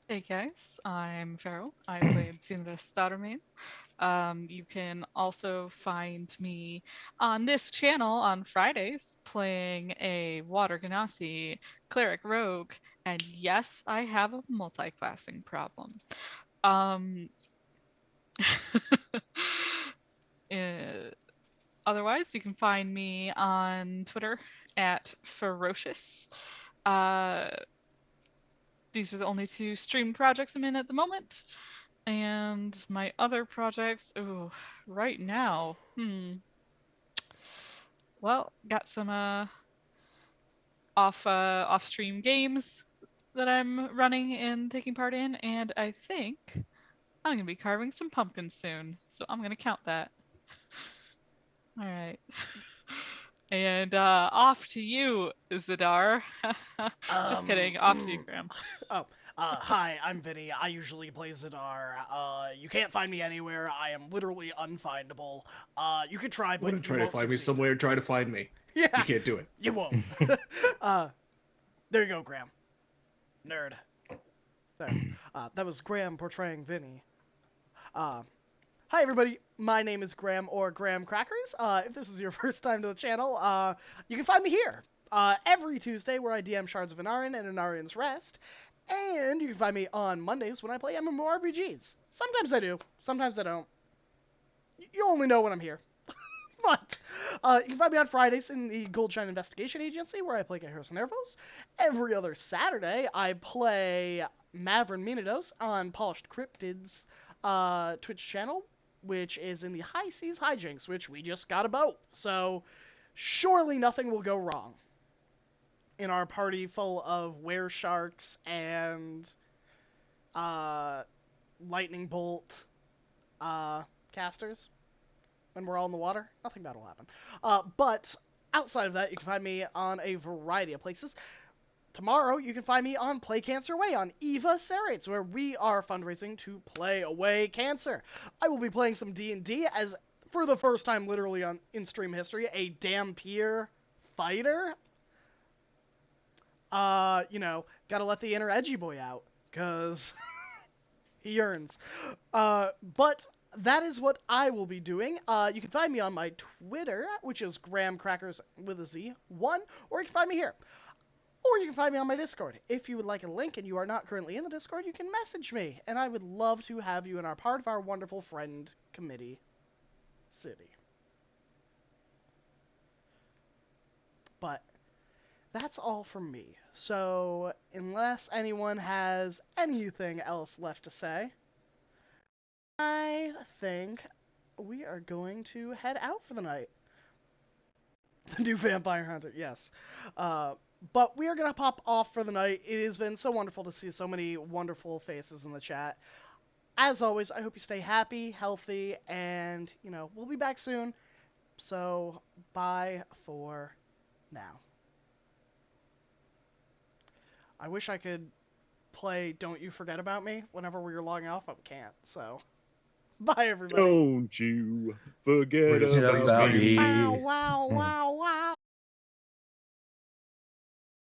Hey guys, I'm Farrell. I played Sinvest Daughtermaid. You can also find me on this channel on Fridays playing a Water Ganassi Cleric Rogue. And yes, I have a multi-classing problem. Um, uh, Otherwise, you can find me on Twitter at Ferocious. Uh, these are the only two stream projects I'm in at the moment. And my other projects, oh, right now, well, got some off stream games that I'm running and taking part in, and I think I'm gonna be carving some pumpkins soon, so I'm gonna count that. All right. And off to you, Zadar. Just kidding. Off to you, Graham. Hi, I'm Vinny. I usually play Zadar. You can't find me anywhere. I am literally unfindable. You could try, You but want to you try to won't find me succeed. somewhere? Try to find me. Yeah, You can't do it. you won't. There you go, Graham. Nerd. There. That was Graham portraying Vinny. Hi everybody, my name is Graham or Graham Crackers. If this is your first time to the channel, you can find me here every Tuesday where I DM Shards of Anarion and Anarion's Rest. And you can find me on Mondays when I play MMORPGs. Sometimes I do, sometimes I don't. You only know when I'm here. But you can find me on Fridays in the Goldshine Investigation Agency where I play Heroes and Nervos. Every other Saturday I play Mavrin Minados on Polished Cryptids Twitch channel, which is in the High Seas Hijinks, which we just got a boat. So surely nothing will go wrong in our party full of were sharks and lightning bolt casters. When we're all in the water, nothing bad will happen. But outside of that, you can find me on a variety of places. Tomorrow, you can find me on Play Cancer Away on Eva Serates, where we are fundraising to play away cancer. I will be playing some D&D as, for the first time literally in stream history, a Dampier fighter. Gotta let the inner edgy boy out, because he yearns. But that is what I will be doing. You can find me on my Twitter, which is GrahamCrackers with a Z, 1, or you can find me here. Or you can find me on my Discord. If you would like a link and you are not currently in the Discord, you can message me, and I would love to have you in our part of our wonderful friend committee city. But that's all from me. So, unless anyone has anything else left to say, I think we are going to head out for the night. The new Vampire Hunter, yes. But we are going to pop off for the night. It has been so wonderful to see so many wonderful faces in the chat. As always, I hope you stay happy, healthy, and, we'll be back soon. So, bye for now. I wish I could play Don't You Forget About Me whenever we're logging off, but we can't, so... Bye, everybody. Don't you forget Where's Forget about about me. me. Wow, wow, wow, wow.